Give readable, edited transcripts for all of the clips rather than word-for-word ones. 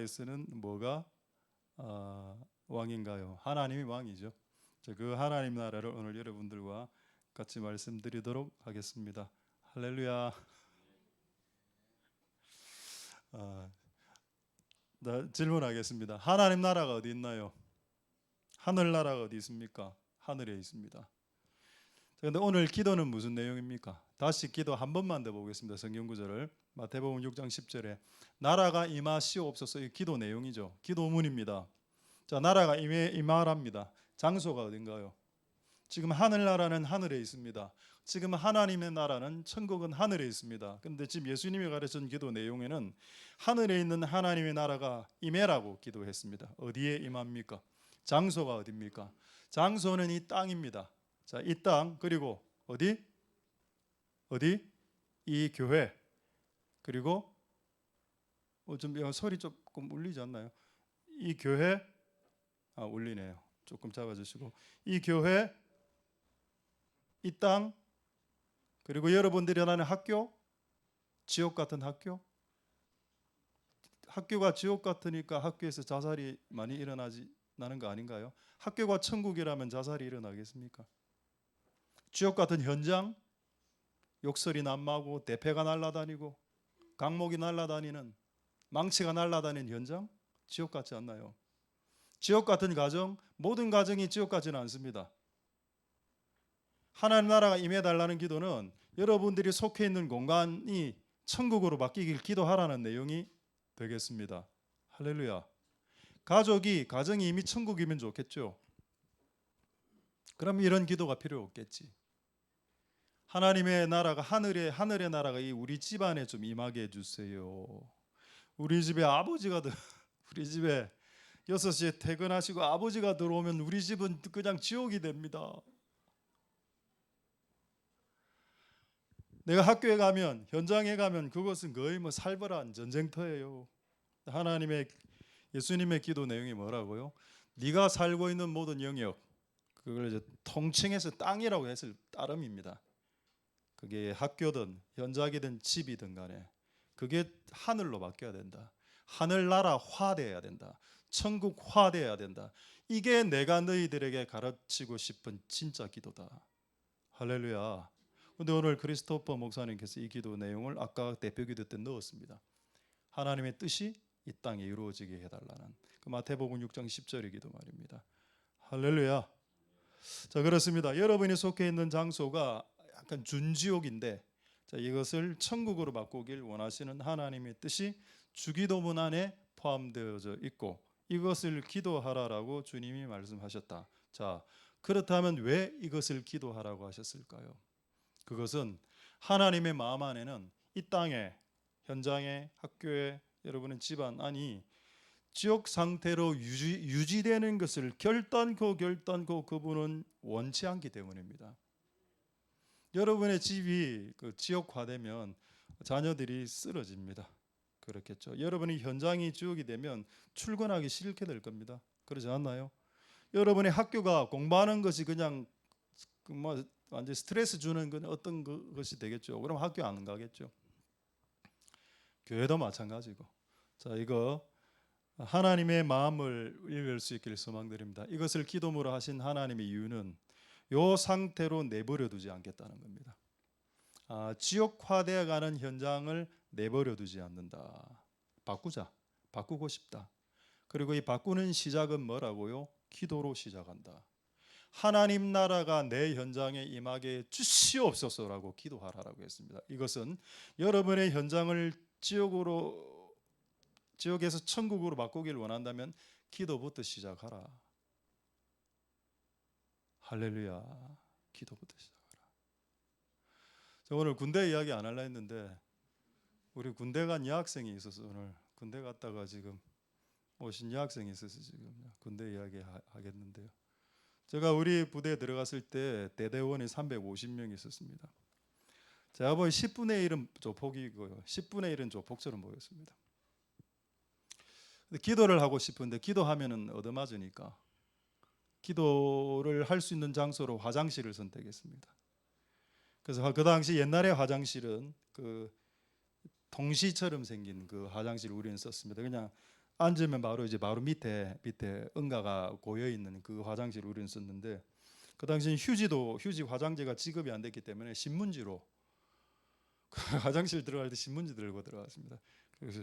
나라에서는 뭐가 왕인가요? 하나님이 왕이죠. 그 하나님 나라를 오늘 여러분들과 같이 말씀드리도록 하겠습니다. 할렐루야. 질문하겠습니다. 하나님 나라가 어디 있나요? 하늘 나라가 어디 있습니까? 하늘에 있습니다. 그런데 오늘 기도는 무슨 내용입니까? 다시 기도 한 번만 더 보겠습니다. 성경 구절을 마태복음 6장 10절에 나라가 임하시옵소서. 이 기도 내용이죠. 기도문입니다. 자, 나라가 임하랍니다. 장소가 어딘가요? 지금 하늘나라는 하늘에 있습니다. 지금 하나님의 나라는 천국은 하늘에 있습니다. 그런데 지금 예수님이 가르친 기도 내용에는 하늘에 있는 하나님의 나라가 임해라고 기도했습니다. 어디에 임합니까? 장소가 어디입니까? 장소는 이 땅입니다. 자, 이 땅 그리고 어디? 이 교회 그리고 좀 소리 조금 울리지 않나요? 이 교회 울리네요. 조금 잡아주시고 이 교회, 이 땅 그리고 여러분들이 다니는 학교, 지옥 같은 학교. 학교가 지옥 같으니까 학교에서 자살이 많이 일어나는 거 아닌가요? 학교가 천국이라면 자살이 일어나겠습니까? 지옥 같은 현장, 욕설이 난무하고 대패가 날아다니고 강목이 날아다니는 망치가 날아다니는 현장, 지옥 같지 않나요? 지옥 같은 가정, 모든 가정이 지옥 같지는 않습니다. 하나님 나라가 임해달라는 기도는 여러분들이 속해 있는 공간이 천국으로 바뀌길 기도하라는 내용이 되겠습니다. 할렐루야. 가정이 이미 천국이면 좋겠죠. 그럼 이런 기도가 필요 없겠지. 하나님의 나라가 하늘의 나라가 이 우리 집안에 좀 임하게 해주세요. 우리 집에 우리 집에 6시에 퇴근하시고 아버지가 들어오면 우리 집은 그냥 지옥이 됩니다. 내가 학교에 가면, 현장에 가면 그것은 거의 살벌한 전쟁터예요. 예수님의 기도 내용이 뭐라고요? 네가 살고 있는 모든 영역, 그걸 이제 통칭해서 땅이라고 했을 따름입니다. 그게 학교든 현장이든 집이든 간에 그게 하늘로 바뀌어야 된다. 하늘나라화되어야 된다. 천국화되어야 된다. 이게 내가 너희들에게 가르치고 싶은 진짜 기도다. 할렐루야. 근데 오늘 크리스토퍼 목사님께서 이 기도 내용을 아까 대표기도 때 넣었습니다. 하나님의 뜻이 이 땅에 이루어지게 해달라는 그 마태복음 6장 10절의 기도 말입니다. 할렐루야. 자, 그렇습니다. 여러분이 속해 있는 장소가 약간 준지옥인데 자, 이것을 천국으로 바꾸길 원하시는 하나님의 뜻이 주기도문 안에 포함되어져 있고 이것을 기도하라라고 주님이 말씀하셨다. 자, 그렇다면 왜 이것을 기도하라고 하셨을까요? 그것은 하나님의 마음 안에는 이 땅에, 현장에, 학교에, 여러분의 집안 아니 지옥 상태로 유지되는 것을 결단코 그분은 원치 않기 때문입니다. 여러분의 집이 지옥화되면 자녀들이 쓰러집니다. 그렇겠죠. 여러분의 현장이 지옥이 되면 출근하기 싫게 될 겁니다. 그러지 않나요? 여러분의 학교가 공부하는 것이 그냥 완전 스트레스 주는 건 어떤 것이 되겠죠. 그럼 학교 안 가겠죠. 교회도 마찬가지고. 자, 이거 하나님의 마음을 읽을 수 있기를 소망드립니다. 이것을 기도문으로 하신 하나님의 이유는 이 상태로 내버려 두지 않겠다는 겁니다. 지옥화되어 가는 현장을 내버려 두지 않는다. 바꾸고 싶다. 그리고 이 바꾸는 시작은 뭐라고요? 기도로 시작한다. 하나님 나라가 내 현장에 임하게 주시옵소서라고 기도하라고 했습니다. 이것은 여러분의 현장을 지옥에서 천국으로 바꾸기를 원한다면 기도부터 시작하라. 할렐루야. 기도부터 시작하라. 저 오늘 군대 이야기 안 하려 했는데 우리 군대 간 여학생이 있어서 오늘 군대 갔다가 지금 오신 여학생이 있어서 지금 군대 이야기 하겠는데요. 제가 우리 부대에 들어갔을 때 대대원이 350명 있었습니다. 제가 보기 10분의 1은 조폭이고요. 10분의 1은 조폭처럼 보였습니다. 근데 기도를 하고 싶은데 기도하면은 얻어맞으니까 기도를 할 수 있는 장소로 화장실을 선택했습니다. 그래서 그 당시 옛날에 화장실은 그 통시처럼 생긴 그 화장실을 우리는 썼습니다. 그냥 앉으면 바로 밑에 응가가 고여 있는 그 화장실을 우리는 썼는데, 그 당시엔 휴지 화장지가 지급이 안 됐기 때문에 신문지로 화장실 들어갈 때 신문지 들고 들어갔습니다. 그래서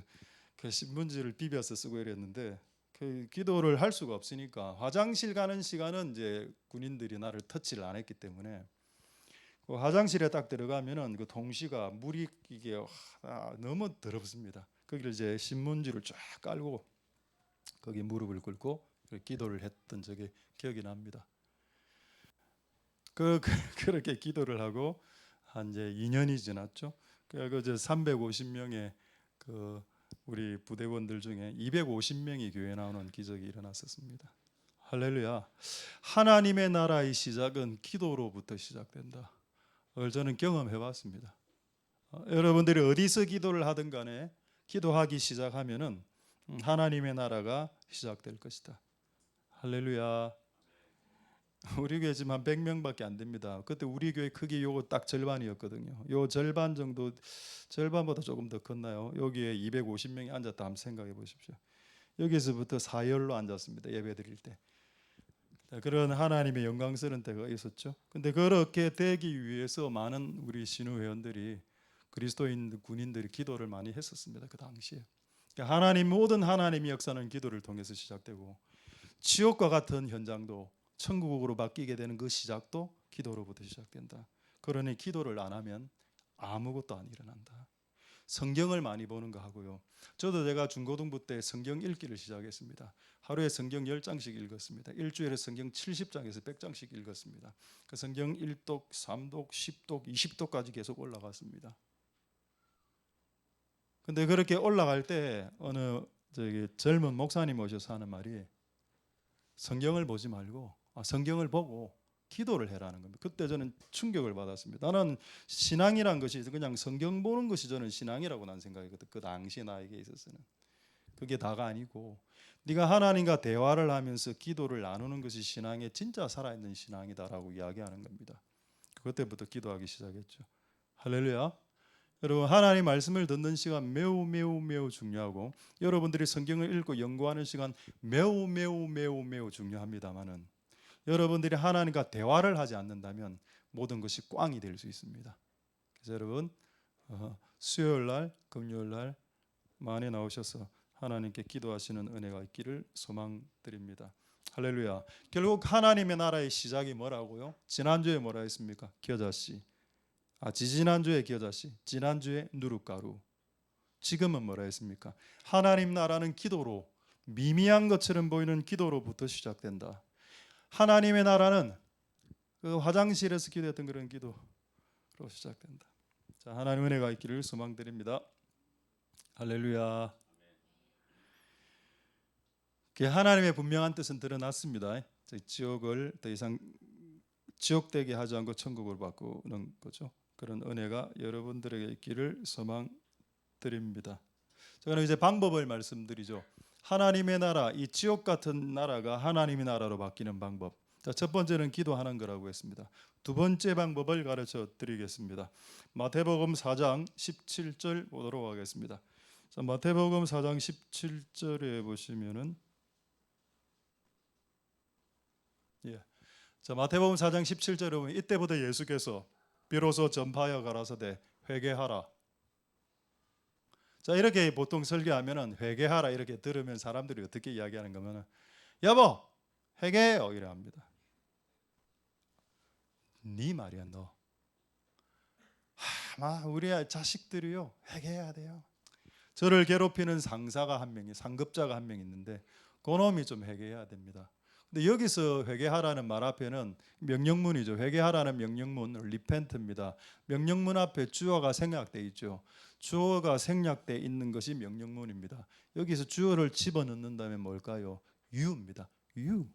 그 신문지를 비벼서 쓰고 이랬는데, 그 기도를 할 수가 없으니까 화장실 가는 시간은 이제 군인들이 나를 터치를 안 했기 때문에 그 화장실에 딱 들어가면은 그 동시가 물이 이게 너무 더럽습니다. 거기를 이제 신문지를 쫙 깔고 거기 무릎을 꿇고 기도를 했던 적이 기억이 납니다. 그렇게 기도를 하고 한 이제 2년이 지났죠. 그 이제 350명의 그 우리 부대원들 중에 250명이 교회 나오는 기적이 일어났었습니다. 할렐루야. 하나님의 나라의 시작은 기도로부터 시작된다. 그걸 저는 경험해봤습니다. 여러분들이 어디서 기도를 하든 간에 기도하기 시작하면은 하나님의 나라가 시작될 것이다. 할렐루야. 우리 교회 지금 한 100명밖에 안 됩니다. 그때 우리 교회 크기 요거 딱 절반이었거든요. 요 절반 정도, 절반보다 조금 더 컸나요? 여기에 250명이 앉았다 한번 생각해 보십시오. 여기서부터 사열로 앉았습니다. 예배 드릴 때. 그런 하나님의 영광스러운 때가 있었죠. 근데 그렇게 되기 위해서 많은 우리 신우 회원들이, 그리스도인 군인들이 기도를 많이 했었습니다. 그 당시에. 그러니까 모든 하나님의 역사는 기도를 통해서 시작되고, 지옥과 같은 현장도 천국으로 바뀌게 되는 그 시작도 기도로부터 시작된다. 그러니 기도를 안 하면 아무것도 안 일어난다. 성경을 많이 보는 거 하고요. 저도 제가 중고등부 때 성경 읽기를 시작했습니다. 하루에 성경 10장씩 읽었습니다. 일주일에 성경 70장에서 100장씩 읽었습니다. 그 성경 1독, 3독, 10독, 20독까지 계속 올라갔습니다. 근데 그렇게 올라갈 때 어느 젊은 목사님 오셔서 하는 말이, 성경을 보지 말고 성경을 보고 기도를 해라는 겁니다. 그때 저는 충격을 받았습니다. 나는 신앙이란 것이 그냥 성경 보는 것이 저는 신앙이라고 난 생각했거든. 그 당시 나에게 있어서는 그게 다가 아니고, 네가 하나님과 대화를 하면서 기도를 나누는 것이 신앙의 진짜 살아있는 신앙이다라고 이야기하는 겁니다. 그때부터 기도하기 시작했죠. 할렐루야. 여러분, 하나님 말씀을 듣는 시간 매우 중요하고, 여러분들이 성경을 읽고 연구하는 시간 매우 중요합니다만은, 여러분들이 하나님과 대화를 하지 않는다면 모든 것이 꽝이 될 수 있습니다. 그래서 여러분, 수요일 날, 금요일 날 많이 나오셔서 하나님께 기도하시는 은혜가 있기를 소망드립니다. 할렐루야. 결국 하나님의 나라의 시작이 뭐라고요? 지난주에 뭐라 했습니까? 겨자씨. 지지난주에 겨자씨, 지난주에 누룩가루. 지금은 뭐라 했습니까? 하나님 나라는 기도로, 미미한 것처럼 보이는 기도로부터 시작된다. 하나님의 나라는 그 화장실에서 기도했던 그런 기도로 시작된다. 자, 하나님 은혜가 있기를 소망드립니다. 할렐루야. 하나님의 분명한 뜻은 드러났습니다. 지옥을 더 이상 지옥되게 하지 않고 천국으로 바꾸는 거죠. 그런 은혜가 여러분들에게 있기를 소망드립니다. 저는 이제 방법을 말씀드리죠. 하나님의 나라, 이 지옥 같은 나라가 하나님의 나라로 바뀌는 방법. 자, 첫 번째는 기도하는 거라고 했습니다. 두 번째 방법을 가르쳐 드리겠습니다. 마태복음 4장 17절 보도록 하겠습니다. 자, 마태복음 4장 17절에 보시면은, 자, 마태복음 4장 17절에 보면, 이때부터 예수께서 비로소 전파하여 가라사대 회개하라. 자, 이렇게 보통 설교하면은 회개하라 이렇게 들으면 사람들이 어떻게 이야기하는 거면은, 여보 회개해요 이래 합니다. 네 말이야 너. 우리 자식들이요 회개해야 돼요. 저를 괴롭히는 상사가 한 명이, 상급자가 한 명 있는데 그놈이 좀 회개해야 됩니다. 근데 여기서 회개하라는 말 앞에는 명령문이죠. 회개하라는 명령문, 리펜트입니다. 명령문 앞에 주어가 생략돼 있죠. 주어가 생략돼 있는 것이 명령문입니다. 여기서 주어를 집어넣는다면 뭘까요? you입니다. you.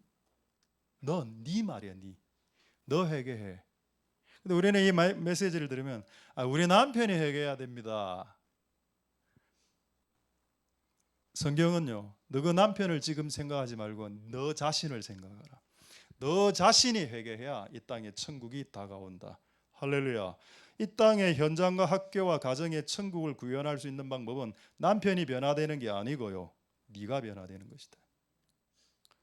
네 말이야, 너 회개해. 근데 우리는 이 메시지를 들으면 우리 남편이 회개해야 됩니다. 성경은요, 너 그 남편을 지금 생각하지 말고 너 자신을 생각하라. 너 자신이 회개해야 이 땅에 천국이 다가온다. 할렐루야. 이 땅의 현장과 학교와 가정의 천국을 구현할 수 있는 방법은 남편이 변화되는 게 아니고요, 네가 변화되는 것이다.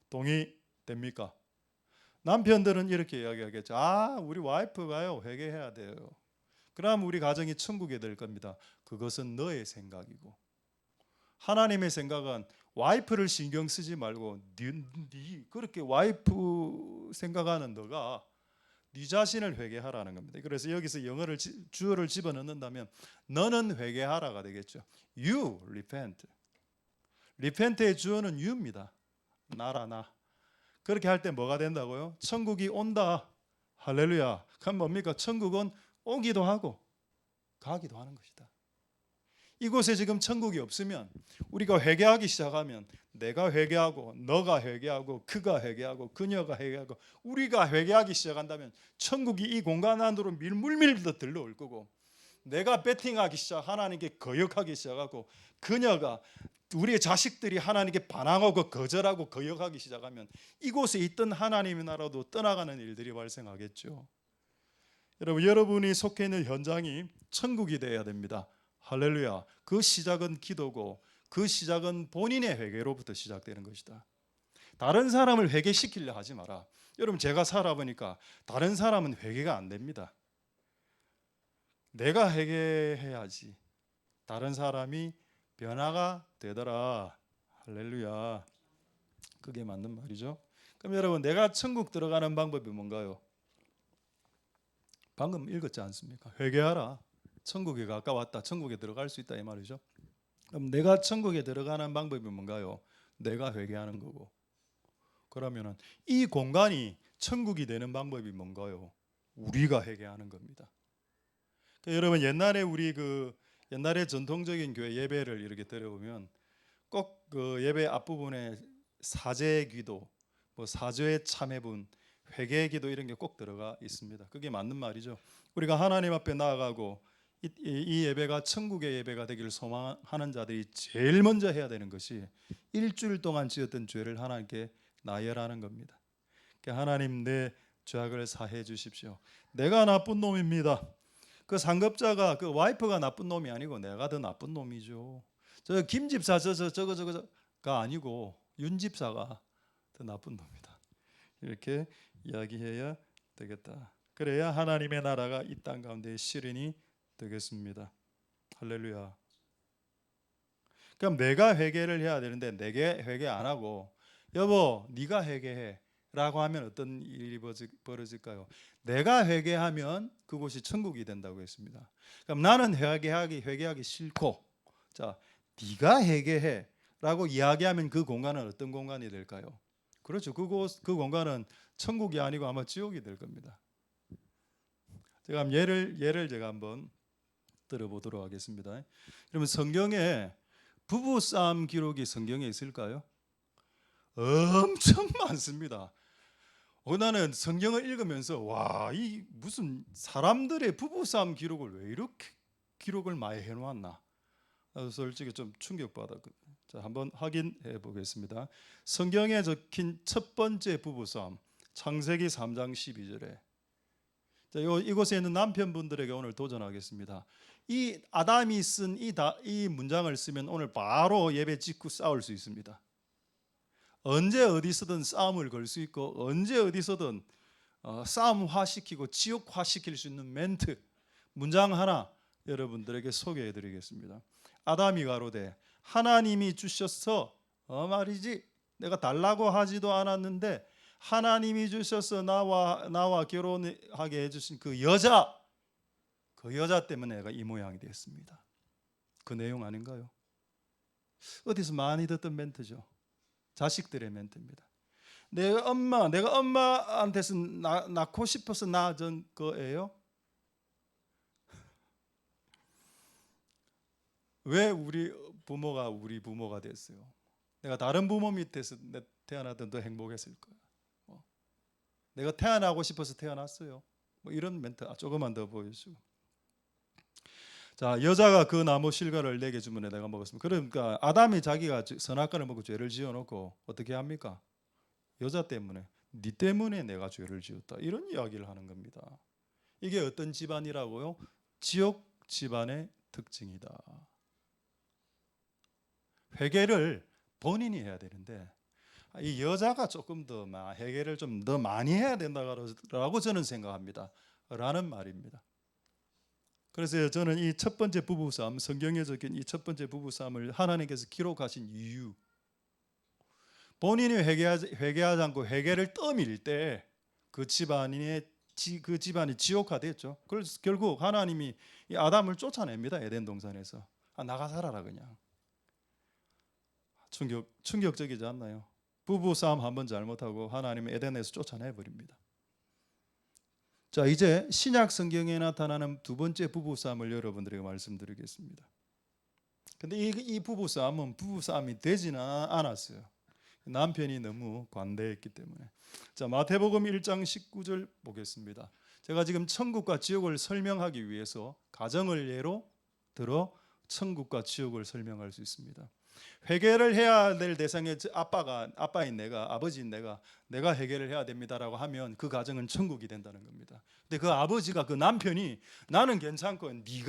동의됩니까? 남편들은 이렇게 이야기하겠죠. 우리 와이프가요 회개해야 돼요. 그럼 우리 가정이 천국에 될 겁니다. 그것은 너의 생각이고 하나님의 생각은 와이프를 신경 쓰지 말고 네 그렇게 와이프 생각하는 너가 네 자신을 회개하라는 겁니다. 그래서 여기서 주어를 집어넣는다면 너는 회개하라가 되겠죠. You repent. repent의 주어는 you입니다. 나. 그렇게 할 때 뭐가 된다고요? 천국이 온다. 할렐루야. 그럼 뭡니까? 천국은 오기도 하고 가기도 하는 것이다. 이곳에 지금 천국이 없으면 우리가 회개하기 시작하면 내가 회개하고 너가 회개하고 그가 회개하고 그녀가 회개하고 우리가 회개하기 시작한다면 천국이 이 공간 안으로 밀물밀 들러올 거고 내가 배팅하기 시작 하나님께 거역하기 시작하고 그녀가 우리의 자식들이 하나님께 반항하고 거절하고 거역하기 시작하면 이곳에 있던 하나님의 나라도 떠나가는 일들이 발생하겠죠. 여러분이 속해 있는 현장이 천국이 되어야 됩니다. 할렐루야. 그 시작은 기도고 그 시작은 본인의 회개로부터 시작되는 것이다. 다른 사람을 회개시키려 하지 마라. 여러분 제가 살아보니까 다른 사람은 회개가 안 됩니다. 내가 회개해야지 다른 사람이 변화가 되더라. 할렐루야. 그게 맞는 말이죠. 그럼 여러분 내가 천국 들어가는 방법이 뭔가요? 방금 읽었지 않습니까? 회개하라. 천국에 가까웠다. 천국에 들어갈 수 있다 이 말이죠. 그럼 내가 천국에 들어가는 방법이 뭔가요? 내가 회개하는 거고. 그러면은 이 공간이 천국이 되는 방법이 뭔가요? 우리가 회개하는 겁니다. 그러니까 여러분 옛날에 전통적인 교회 예배를 이렇게 들어보면 꼭 그 예배 앞부분에 사제 기도, 사죄 참회분, 회개 기도 이런 게 꼭 들어가 있습니다. 그게 맞는 말이죠. 우리가 하나님 앞에 나아가고 이 예배가 천국의 예배가 되기를 소망하는 자들이 제일 먼저 해야 되는 것이 일주일 동안 지었던 죄를 하나님께 나열하는 겁니다. 그러니까 하나님 내 죄악을 사해 주십시오. 내가 나쁜 놈입니다. 그 상급자가 그 와이프가 나쁜 놈이 아니고 내가 더 나쁜 놈이죠. 저 김 집사 저거가 아니고 윤 집사가 더 나쁜 놈이다. 이렇게 이야기해야 되겠다. 그래야 하나님의 나라가 이 땅 가운데 실현이 되겠습니다. 할렐루야. 그럼 내가 회개를 해야 되는데 내게 회개 안 하고 여보 네가 회개해 라고 하면 어떤 일이 벌어질까요? 내가 회개하면 그곳이 천국이 된다고 했습니다. 그럼 나는 회개하기 싫고 자 네가 회개해 라고 이야기하면 그 공간은 어떤 공간이 될까요? 그렇죠. 그 공간은 천국이 아니고 아마 지옥이 될 겁니다. 제가 예를 제가 한번 들어보도록 하겠습니다. 그러면 성경에 부부 싸움 기록이 성경에 있을까요? 엄청 많습니다. 나는 성경을 읽으면서 이 무슨 사람들의 부부 싸움 기록을 왜 이렇게 기록을 많이 해놓았나? 솔직히 좀 충격받았거든요. 자, 한번 확인해 보겠습니다. 성경에 적힌 첫 번째 부부 싸움 창세기 3장 12절에 자, 이곳에 있는 남편분들에게 오늘 도전하겠습니다. 이 아담이 쓴 이 문장을 쓰면 오늘 바로 예배 직후 싸울 수 있습니다. 언제 어디서든 싸움을 걸 수 있고 언제 어디서든 싸움화시키고 지옥화시킬 수 있는 멘트 문장 하나 여러분들에게 소개해 드리겠습니다. 아담이 가로되 하나님이 주셔서 말이지 내가 달라고 하지도 않았는데 하나님이 주셔서 나와 결혼하게 해주신 그 여자 때문에 내가 이 모양이 됐습니다. 그 내용 아닌가요? 어디서 많이 듣던 멘트죠. 자식들의 멘트입니다. 내가 엄마한테서 낳고 싶어서 낳은 거예요? 왜 우리 부모가 됐어요? 내가 다른 부모 밑에서 태어나던 더 행복했을 거야. 내가 태어나고 싶어서 태어났어요. 이런 멘트 조금만 더 보여주고. 자, 여자가 그 나무 실과를 내게 주문에 내가 먹었습니다. 그러니까 아담이 자기가 선악과를 먹고 죄를 지어놓고 어떻게 합니까? 여자 때문에, 네 때문에 내가 죄를 지었다. 이런 이야기를 하는 겁니다. 이게 어떤 집안이라고요? 지옥 집안의 특징이다. 회개를 본인이 해야 되는데 이 여자가 조금 더 해결을 좀 더 많이 해야 된다고 저는 생각합니다. 라는 말입니다. 그래서 저는 이 첫 번째 부부싸움, 성경에 적힌 이 첫 번째 부부싸움을 하나님께서 기록하신 이유, 본인이 회개하지 않고 회개를 떠밀 때 그 집안이 지옥화됐죠. 그래서 결국 하나님이 이 아담을 쫓아냅니다. 에덴 동산에서. 나가 살아라 그냥. 충격적이지 않나요? 부부 싸움 한번 잘못하고 하나님은 에덴에서 쫓아내 버립니다. 자, 이제 신약 성경에 나타나는 두 번째 부부 싸움을 여러분들에게 말씀드리겠습니다. 근데 이 부부 싸움은 부부 싸움이 되지는 않았어요. 남편이 너무 관대했기 때문에. 자, 마태복음 1장 19절 보겠습니다. 제가 지금 천국과 지옥을 설명하기 위해서 가정을 예로 들어 천국과 지옥을 설명할 수 있습니다. 회개를 해야 될 대상의 아빠인 내가, 아버지인 내가 회개를 해야 됩니다라고 하면 그 가정은 천국이 된다는 겁니다. 근데 그 아버지가, 그 남편이 나는 괜찮고 니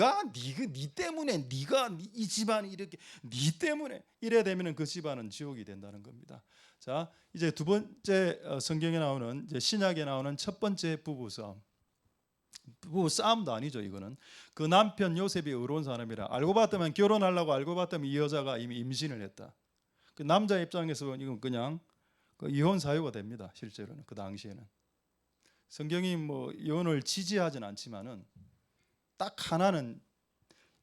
때문에 이 집안이 이렇게 니 때문에 이래 되면 그 집안은 지옥이 된다는 겁니다. 자, 이제 두 번째 성경에 나오는, 이제 신약에 나오는 첫 번째 부부 싸움도 아니죠. 이거는 그 남편 요셉이 의로운 사람이라 알고 봤더만, 결혼하려고 알고 봤더만 이 여자가 이미 임신을 했다. 그 남자 입장에서 이건 그냥 그 이혼 사유가 됩니다. 실제로는 그 당시에는 성경이 뭐 이혼을 지지하진 않지만은 딱 하나는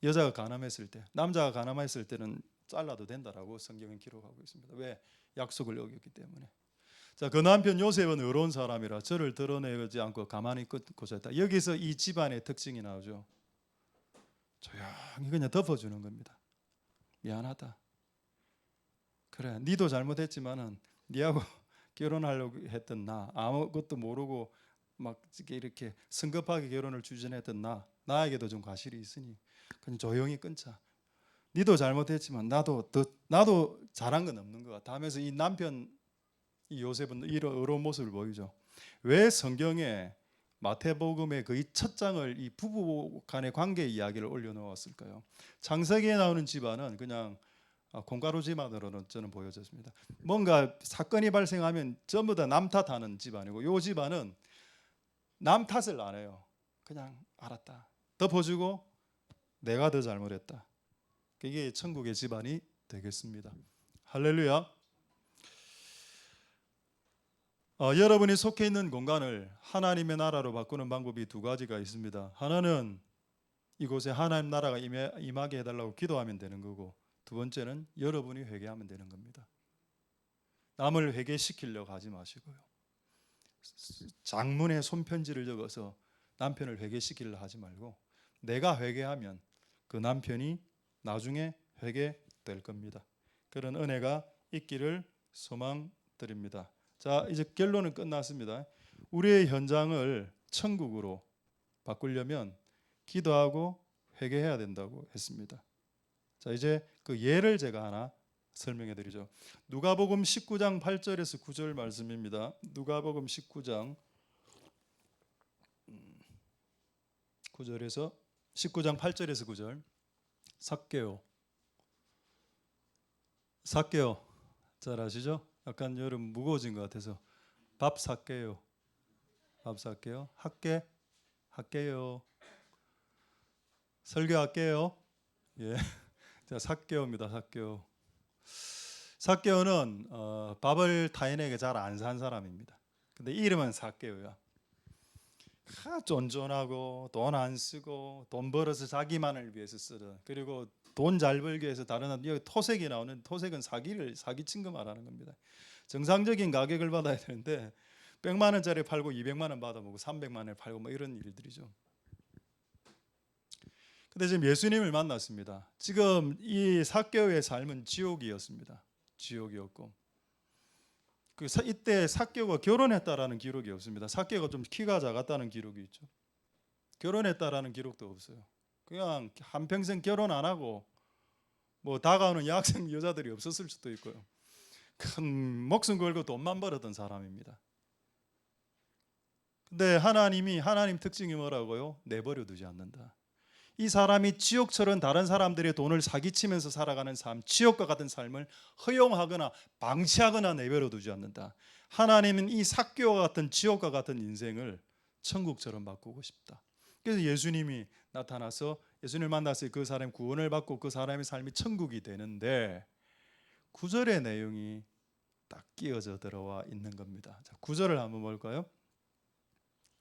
여자가 가늠했을 때, 남자가 가늠했을 때는 잘라도 된다라고 성경은 기록하고 있습니다. 왜? 약속을 어겼기 때문에. 자, 그 남편 요셉은 의로운 사람이라 저를 드러내지 않고 가만히 끄고자 했다. 여기서 이 집안의 특징이 나오죠. 조용히 그냥 덮어주는 겁니다. 미안하다. 그래, 니도 잘못했지만은 니하고 결혼하려고 했던 나, 아무것도 모르고 막 이렇게 성급하게 결혼을 추진했던 나에게도 좀 과실이 있으니 그냥 조용히 끊자. 니도 잘못했지만 나도 잘한 건 없는 것 같아 하면서 이 남편, 이 요셉은 이런 의로운 모습을 보이죠. 왜 성경에 마태복음의 거의 첫 장을 이 부부 간의 관계 이야기를 올려놓았을까요? 창세기에 나오는 집안은 그냥 콩가루 집안으로는 저는 보여졌습니다. 뭔가 사건이 발생하면 전부 다 남 탓하는 집안이고, 이 집안은 남 탓을 안 해요. 그냥 알았다, 덮어주고 내가 더 잘못했다. 그게 천국의 집안이 되겠습니다. 할렐루야. 여러분이 속해 있는 공간을 하나님의 나라로 바꾸는 방법이 두 가지가 있습니다. 하나는 이곳에 하나님 나라가 임하게 해달라고 기도하면 되는 거고, 두 번째는 여러분이 회개하면 되는 겁니다. 남을 회개시키려고 하지 마시고요. 장문에 손편지를 적어서 남편을 회개시키려고 하지 말고, 내가 회개하면 그 남편이 나중에 회개될 겁니다. 그런 은혜가 있기를 소망드립니다. 자, 이제 결론은 끝났습니다. 우리의 현장을 천국으로 바꾸려면 기도하고 회개해야 된다고 했습니다. 자, 이제 그 예를 제가 하나 설명해 드리죠. 누가복음 19장 8절에서 9절 말씀입니다. 누가복음 19장 8절에서 9절. 삭개오 잘 아시죠? 약간 여름 무거워진 것 같아서 밥 살게요. 할게요. 설교할게요. 예, 자, 삭개오입니다. 삭개오는 밥을 타인에게 잘 안 산 사람입니다. 근데 이름은 삭개오야. 쫀쫀하고 돈 안 쓰고 돈 벌어서 자기만을 위해서 쓰던, 그리고 돈 잘 벌기 위해서 다른 여기 토색이 나오는, 토색은 사기친 거 말하는 겁니다. 정상적인 가격을 받아야 되는데 100만 원짜리 팔고 200만 원 받아먹고 300만 원에 팔고 뭐 이런 일들이죠. 근데 지금 예수님을 만났습니다. 지금 이 삭개오의 삶은 지옥이었습니다. 지옥이었고, 이때 삭개오가 결혼했다라는 기록이 없습니다. 삭개오가 좀 키가 작았다는 기록이 있죠. 결혼했다라는 기록도 없어요. 그냥 한평생 결혼 안 하고 뭐 다가오는 여학생 여자들이 없었을 수도 있고요. 큰 목숨 걸고 돈만 벌었던 사람입니다. 근데 하나님 특징이 뭐라고요? 내버려 두지 않는다. 이 사람이 지옥처럼 다른 사람들의 돈을 사기치면서 살아가는 삶, 지옥과 같은 삶을 허용하거나 방치하거나 내버려 두지 않는다. 하나님은 이 삭개와 같은 지옥과 같은 인생을 천국처럼 바꾸고 싶다. 그래서 예수님이 나타나서 예수님을 만났을 때 그 사람이 구원을 받고 그 사람의 삶이 천국이 되는데 9절의 내용이 딱 끼어져 들어와 있는 겁니다. 자, 9절을 한번 볼까요?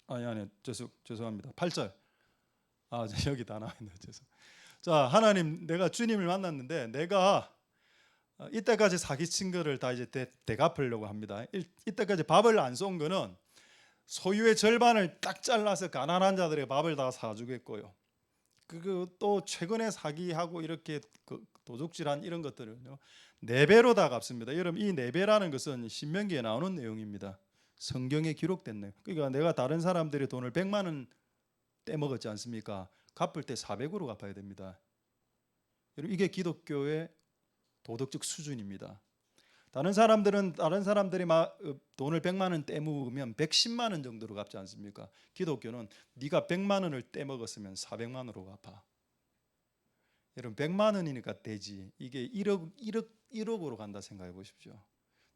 아니 죄송합니다. 8절. 여기 다 나와 있네요. 죄송. 자, 하나님, 내가 주님을 만났는데 내가 이때까지 사기친 거를 다 이제 되갚으려고 합니다. 이때까지 밥을 안 쏜 거는 소유의 절반을 딱 잘라서 가난한 자들의 밥을 다 사주겠고요. 또 최근에 사기하고 이렇게 도둑질한 이런 것들은요 4배로 다 갚습니다. 여러분, 이 4배라는 것은 신명기에 나오는 내용입니다. 성경에 기록된 내용. 그러니까 내가 다른 사람들의 돈을 100만 원 떼먹었지 않습니까? 갚을 때 400으로 갚아야 됩니다. 여러분, 이게 기독교의 도덕적 수준입니다. 다른 사람들이 돈을 100만 원 떼먹으면 110만 원 정도로 갚지 않습니까? 기독교는 네가 100만 원을 떼먹었으면 400만 원으로 갚아. 여러분, 100만 원이니까 되지. 이게 1억으로 간다 생각해 보십시오.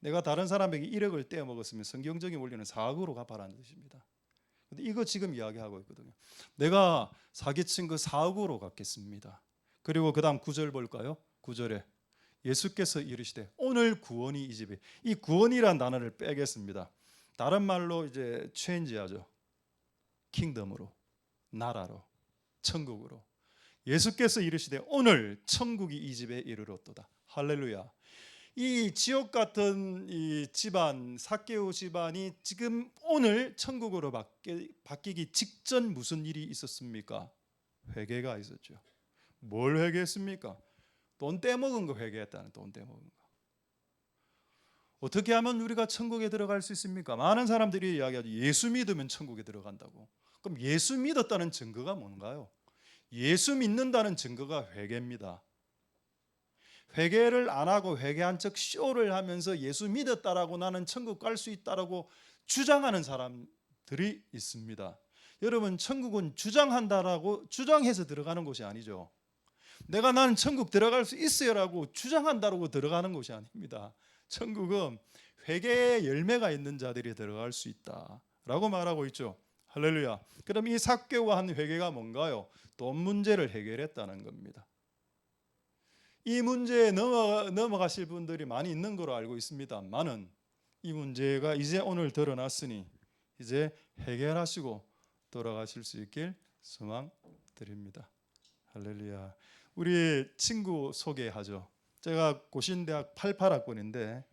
내가 다른 사람에게 1억을 떼먹었으면 성경적인 원리는 4억으로 갚아라는 뜻입니다. 근데 이거 지금 이야기하고 있거든요. 내가 사기친 그 4억으로 갚겠습니다. 그리고 그 다음 9절 볼까요? 9절에 예수께서 이르시되 오늘 구원이 이 집에, 이 구원이란 단어를 빼겠습니다. 다른 말로 이제 체인지하죠. 킹덤으로, 나라로, 천국으로. 예수께서 이르시되 오늘 천국이 이 집에 이르렀도다. 할렐루야. 이 지옥 같은 이 집안, 삭개오 집안이 지금 오늘 천국으로 바뀌기 직전 무슨 일이 있었습니까? 회개가 있었죠. 뭘 회개했습니까? 돈 떼먹은 거 회개했다는, 돈 떼먹은 거. 어떻게 하면 우리가 천국에 들어갈 수 있습니까? 많은 사람들이 이야기하죠. 예수 믿으면 천국에 들어간다고. 그럼 예수 믿었다는 증거가 뭔가요? 예수 믿는다는 증거가 회개입니다. 회개를 안 하고 회개한 척 쇼를 하면서 예수 믿었다라고 나는 천국 갈 수 있다라고 주장하는 사람들이 있습니다. 여러분, 천국은 주장한다라고 주장해서 들어가는 곳이 아니죠. 내가 나는 천국 들어갈 수 있어요라고 주장한다라고 들어가는 곳이 아닙니다. 천국은 회개의 열매가 있는 자들이 들어갈 수 있다라고 말하고 있죠. 할렐루야. 그럼 이 삭개와 한 회개가 뭔가요? 돈 문제를 해결했다는 겁니다. 이 문제에 넘어가실 분들이 많이 있는 걸로 알고 있습니다만은 이 문제가 이제 오늘 드러났으니 이제 해결하시고 돌아가실 수 있길 소망드립니다. 할렐루야. 우리 친구 소개하죠. 제가 고신대학 88학번인데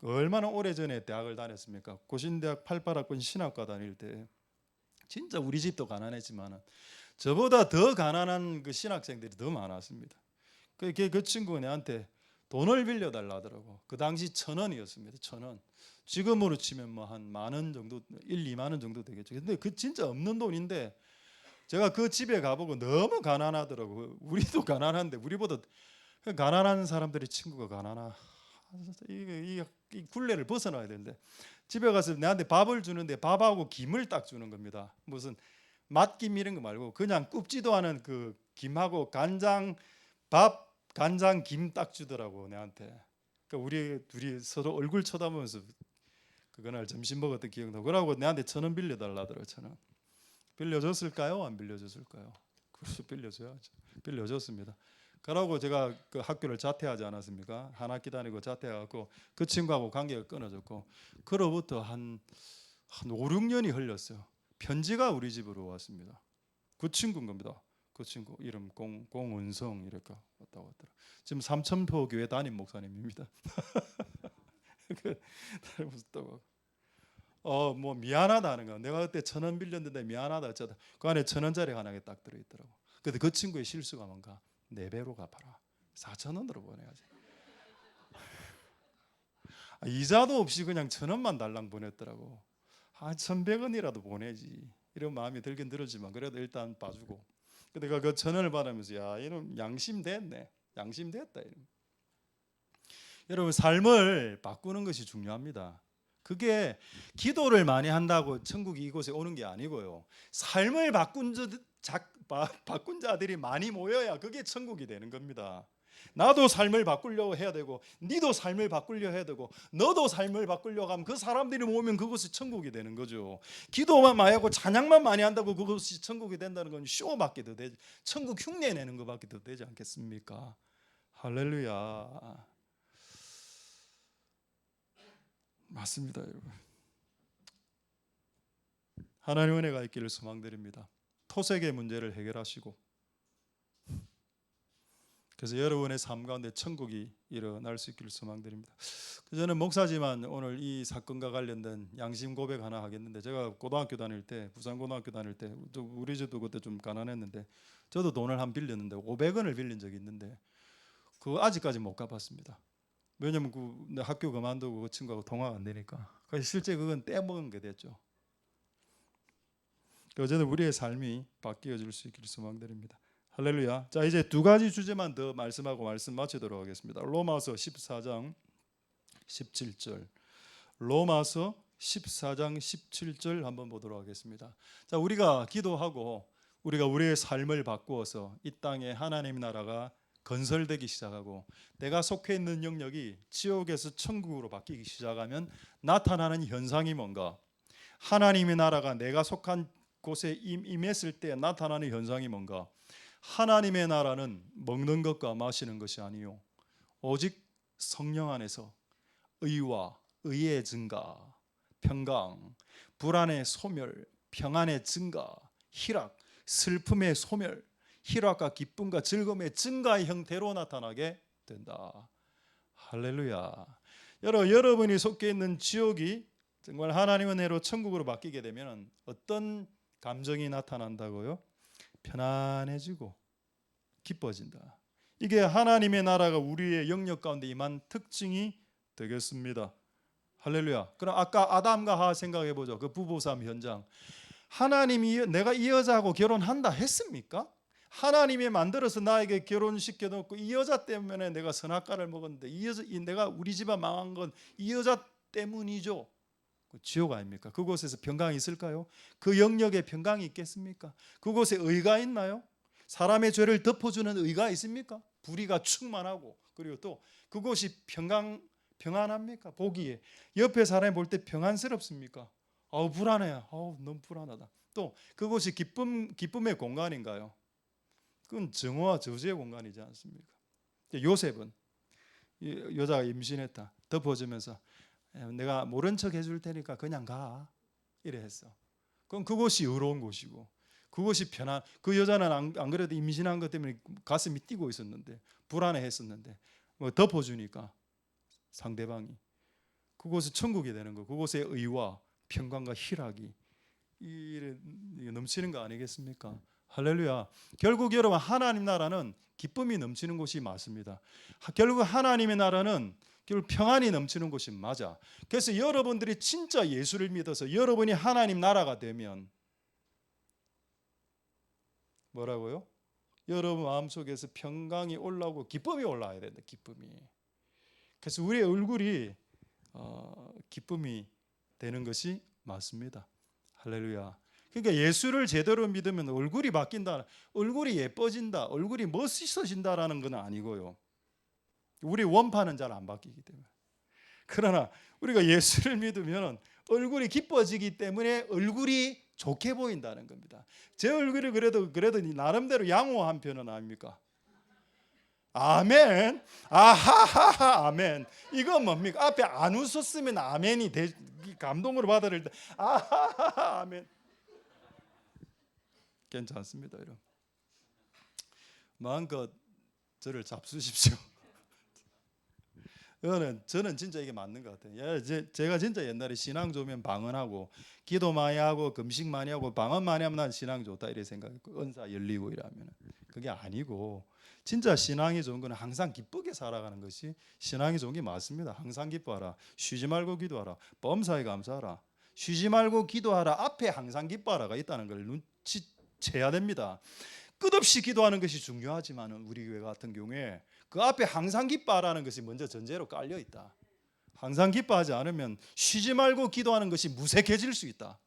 얼마나 오래전에 대학을 다녔습니까? 고신대학 88학번 신학과 다닐 때 진짜 우리 집도 가난했지만 저보다 더 가난한 그 신학생들이 더 많았습니다. 그 친구가 내한테 돈을 빌려달라 하더라고. 그 당시 1,000원이었습니다. 1,000원. 지금으로 치면 뭐 한 10,000원 정도, 2만 원 정도 되겠죠. 근데 그 진짜 없는 돈인데 제가 그 집에 가보고 너무 가난하더라고. 우리도 가난한데 우리보다 가난한 사람들의 친구가 가난하. 이 굴레를 벗어나야 되는데 집에 가서 내한테 밥을 주는데 밥하고 김을 딱 주는 겁니다. 무슨 맛김 이런 거 말고 그냥 굽지도 않은 그 김하고 간장 밥 간장 김 딱 주더라고 내한테. 그러니까 우리 둘이 서로 얼굴 쳐다보면서 그날 점심 먹었던 기억나고 그러고 내한테 1,000원 빌려달라더라고. 1,000원 빌려줬을까요? 안 빌려줬을까요? 그래서 빌려줘야죠. 빌려줬습니다. 그러고 제가 그 학교를 자퇴하지 않았습니까? 한 학기 다니고 자퇴해갖고 그 친구하고 관계가 끊어졌고 그로부터 한 5, 6년이 흘렸어요. 편지가 우리 집으로 왔습니다. 그 친구인 겁니다. 그 친구 이름 공은성 이렇게 왔다고 하더라. 지금 삼천포 교회 담임 목사님입니다. 뭐 미안하다는 거. 내가 그때 1,000원 빌렸는데 미안하다 어쩌다. 그 안에 1,000원짜리 하나 딱 들어 있더라고. 근데 그 친구의 실수가 뭔가 4배로 갚아라. 4,000원으로 보내야지. 이자도 없이 그냥 1,000원만 달랑 보냈더라고. 1,100원이라도 보내지. 이런 마음이 들긴 들었지만 그래도 일단 봐주고. 근데 그 1,000원을 받으면서 야 이놈 양심 됐네. 양심 됐다. 이런. 여러분 삶을 바꾸는 것이 중요합니다. 그게 기도를 많이 한다고 천국이 이곳에 오는 게 아니고요. 삶을 바꾼 자들이 많이 모여야 그게 천국이 되는 겁니다. 나도 삶을 바꾸려고 해야 되고, 니도 삶을 바꾸려고 해야 되고, 너도 삶을 바꾸려고 하면 그 사람들이 모이면 그것이 천국이 되는 거죠. 기도만 많이 하고 찬양만 많이 한다고 그것이 천국이 된다는 건 쇼밖에 더 되지, 천국 흉내 내는 것밖에 더 되지 않겠습니까? 할렐루야. 맞습니다, 여러분. 하나님 은혜가 있기를 소망드립니다. 토색의 문제를 해결하시고, 그래서 여러분의 삶 가운데 천국이 일어날 수 있기를 소망드립니다. 저는 목사지만 오늘 이 사건과 관련된 양심 고백 하나 하겠는데, 제가 고등학교 다닐 때, 부산고등학교 다닐 때, 우리 집도 그때 좀 가난했는데 저도 돈을 한 빌렸는데 500원을 빌린 적이 있는데 그거 아직까지 못 갚았습니다. 왜냐면 그 학교 그만두고 그 친구하고 통화가 안 되니까. 그래서 실제 그건 떼먹은 게 됐죠. 어제는 우리의 삶이 바뀌어질 수 있기를 소망드립니다. 할렐루야. 자, 이제 두 가지 주제만 더 말씀하고 말씀 마치도록 하겠습니다. 로마서 14장 17절. 로마서 14장 17절 한번 보도록 하겠습니다. 자, 우리가 기도하고 우리가 우리의 삶을 바꾸어서 이 땅에 하나님의 나라가 건설되기 시작하고 내가 속해 있는 영역이 지옥에서 천국으로 바뀌기 시작하면 나타나는 현상이 뭔가? 하나님의 나라가 내가 속한 곳에 임했을 때 나타나는 현상이 뭔가? 하나님의 나라는 먹는 것과 마시는 것이 아니요 오직 성령 안에서 의와 의의 증가, 평강, 불안의 소멸, 평안의 증가, 희락, 슬픔의 소멸, 희락과 기쁨과 즐거움의 증가의 형태로 나타나게 된다. 할렐루야. 여러분이 속해 있는 지옥이 정말 하나님의 은혜로 천국으로 바뀌게 되면 어떤 감정이 나타난다고요? 편안해지고 기뻐진다. 이게 하나님의 나라가 우리의 영역 가운데 임한 특징이 되겠습니다. 할렐루야. 그럼 아까 아담과 하와 생각해 보죠. 그 부부싸움 현장. 하나님이 내가 이 여자하고 결혼한다 했습니까? 하나님이 만들어서 나에게 결혼시켜 놓고 이 여자 때문에 내가 선악과를 먹었는데 이 여자, 내가 우리 집안 망한 건 이 여자 때문이죠. 지옥 아닙니까? 그곳에서 평강이 있을까요? 그 영역에 평강이 있겠습니까? 그곳에 의가 있나요? 사람의 죄를 덮어주는 의가 있습니까? 불의가 충만하고 그리고 또 그곳이 평안합니까? 보기에 옆에 사람이 볼 때 평안스럽습니까? 불안해요. 너무 불안하다. 또 그곳이 기쁨의 공간인가요? 그건 증오와 저주의 공간이지 않습니까? 요셉은 여자가 임신했다. 덮어주면서 내가 모른 척 해줄 테니까 그냥 가 이래 했어. 그럼 그곳이 의로운 곳이고 그것이 편안. 그 여자는 안 그래도 임신한 것 때문에 가슴이 뛰고 있었는데 불안해했었는데 뭐 덮어주니까 상대방이 그곳은 천국이 되는 거. 그곳의 의와 평강과 희락이 넘치는 거 아니겠습니까? 할렐루야. 결국 여러분 하나님 나라는 기쁨이 넘치는 곳이 맞습니다. 결국 하나님의 나라는 결국 평안이 넘치는 곳이 맞아. 그래서 여러분들이 진짜 예수를 믿어서 여러분이 하나님 나라가 되면 뭐라고요? 여러분 마음속에서 평강이 올라오고 기쁨이 올라와야 된다. 기쁨이. 그래서 우리의 얼굴이 기쁨이 되는 것이 맞습니다. 할렐루야. 그러니까 예수를 제대로 믿으면 얼굴이 바뀐다, 얼굴이 예뻐진다, 얼굴이 멋있어진다라는 건 아니고요. 우리 원판은 잘 안 바뀌기 때문에. 그러나 우리가 예수를 믿으면 얼굴이 기뻐지기 때문에 얼굴이 좋게 보인다는 겁니다. 제 얼굴이 그래도 나름대로 양호한 편은 아닙니까? 아멘. 아하하하 아멘. 이거 뭡니까? 앞에 안 웃었으면 아멘이 감동으로 받아들일 때 아하하하 아멘. 괜찮습니다, 여러분. 마음껏 저를 잡수십시오. 저는 진짜 이게 맞는 것 같아요. 제가 진짜 옛날에 신앙 좋으면 방언하고 기도 많이 하고 금식 많이 하고 방언 많이 하면 난 신앙 좋다 이래 생각했고 은사 열리고 이러면 그게 아니고 진짜 신앙이 좋은 건 항상 기쁘게 살아가는 것이 신앙이 좋은 게 맞습니다. 항상 기뻐하라. 쉬지 말고 기도하라. 범사에 감사하라. 쉬지 말고 기도하라. 앞에 항상 기뻐하라가 있다는 걸 눈치채야 됩니다. 끝없이 기도하는 것이 중요하지만 우리 교회 같은 경우에 그 앞에 항상 기뻐하라는 것이 먼저 전제로 깔려 있다. 항상 기뻐하지 않으면 쉬지 말고 기도하는 것이 무색해질 수 있다.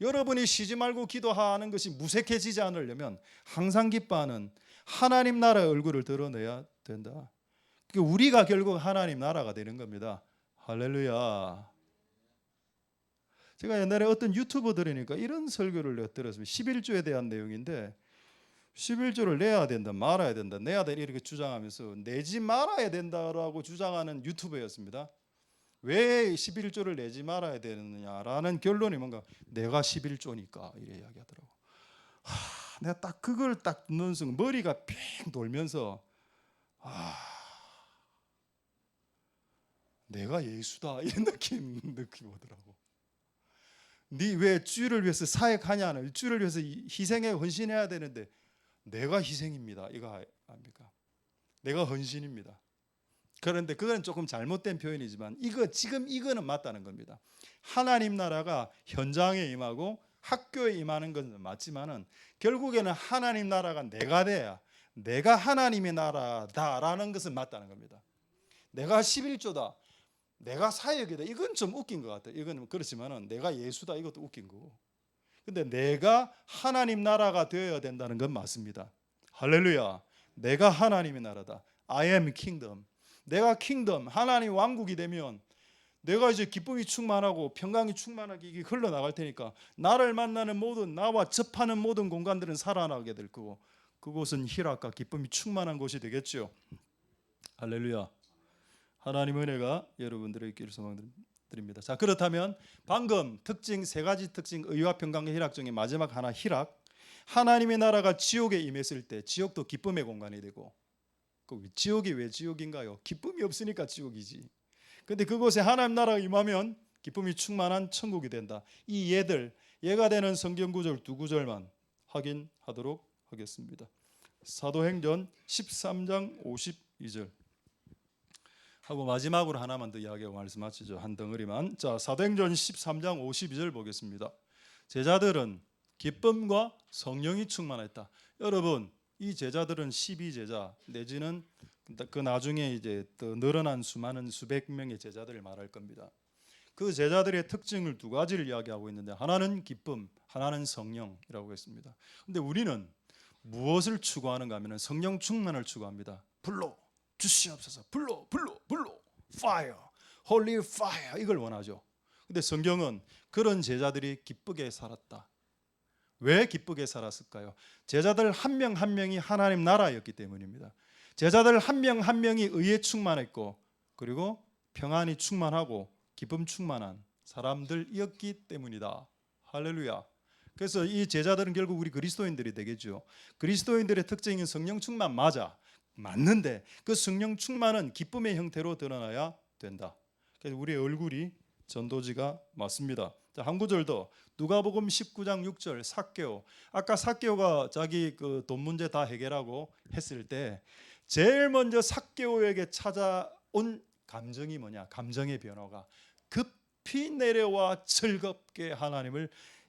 여러분이 쉬지 말고 기도하는 것이 무색해지지 않으려면 항상 기뻐하는 하나님 나라의 얼굴을 드러내야 된다. 그러니까 우리가 결국 하나님 나라가 되는 겁니다. 할렐루야. 제가 옛날에 어떤 유튜버 들으니까 이런 설교를 내가 들었습니다. 11조에 대한 내용인데 11조를 내야 된다, 말아야 된다, 내야 된다 이렇게 주장하면서 내지 말아야 된다라고 주장하는 유튜버였습니다. 왜 11조를 내지 말아야 되느냐라는 결론이 뭔가 내가 11조니까 이래 이야기하더라고. 내가 딱 그걸 딱 듣는 순간 머리가 핑 돌면서 내가 예수다 이런 느낌 오더라고. 네 왜 주를 위해서 사역하냐는, 주를 위해서 희생해 헌신해야 되는데 내가 희생입니다 이거 아닙니까? 내가 헌신입니다. 그런데 그건 조금 잘못된 표현이지만 지금 이거는 맞다는 겁니다. 하나님 나라가 현장에 임하고 학교에 임하는 것은 맞지만은 결국에는 하나님 나라가 내가 돼야 내가 하나님의 나라다라는 것은 맞다는 겁니다. 내가 11조다, 내가 사역이다, 이건 좀 웃긴 것 같아요. 이건 그렇지만은 내가 예수다, 이것도 웃긴 거고. 근데 내가 하나님 나라가 되어야 된다는 건 맞습니다. 할렐루야. 내가 하나님의 나라다. I am kingdom. 내가 킹덤, 하나님 왕국이 되면 내가 이제 기쁨이 충만하고 평강이 충만하게 이게 흘러나갈 테니까 나를 만나는 모든, 나와 접하는 모든 공간들은 살아나게 될 거고 그곳은 희락과 기쁨이 충만한 곳이 되겠죠. 할렐루야. 하나님의 은혜가 여러분들에게 있기를 소망드립니다. 자, 그렇다면 방금 특징 세 가지 특징, 의와 평강과 희락 중에 마지막 하나, 희락. 하나님의 나라가 지옥에 임했을 때 지옥도 기쁨의 공간이 되고, 지옥이 왜 지옥인가요? 기쁨이 없으니까 지옥이지. 근데 그곳에 하나님 나라가 임하면 기쁨이 충만한 천국이 된다. 이 예가 되는 성경 구절 두 구절만 확인하도록 하겠습니다. 사도행전 13장 52절 하고 마지막으로 하나만 더 이야기하고 말씀 마치죠. 한 덩어리만. 자, 사도행전 13장 52절 보겠습니다. 제자들은 기쁨과 성령이 충만했다. 여러분, 이 제자들은 12제자 내지는 그 나중에 이제 또 늘어난 수많은 수백 명의 제자들을 말할 겁니다. 그 제자들의 특징을 두 가지를 이야기하고 있는데 하나는 기쁨, 하나는 성령이라고 했습니다. 근데 우리는 무엇을 추구하는가 하면 성령 충만을 추구합니다. 불로 주시옵소서, 불로 fire, holy fire, 이걸 원하죠. 근데 성경은 그런 제자들이 기쁘게 살았다. 왜 기쁘게 살았을까요? 제자들 한 명 한 명이 하나님 나라였기 때문입니다. 제자들 한 명 한 명이 의에 충만했고 그리고 평안이 충만하고 기쁨 충만한 사람들이었기 때문이다. 할렐루야. 그래서 이 제자들은 결국 우리 그리스도인들이 되겠죠. 그리스도인들의 특징인 성령 충만 맞는데 그 성령 충만은 기쁨의 형태로 드러나야 된다. 그래서 우리의 얼굴이 전도지가 맞습니다. 자, 한 구절 더. 누가복음 19장 6절 삭개오. 아까 삭개오가 자기 그 돈 문제 다 해결하고 했을 때 제일 먼저 삭개오에게 찾아온 감정이 뭐냐? 감정의 변화가 급히 내려와 즐겁게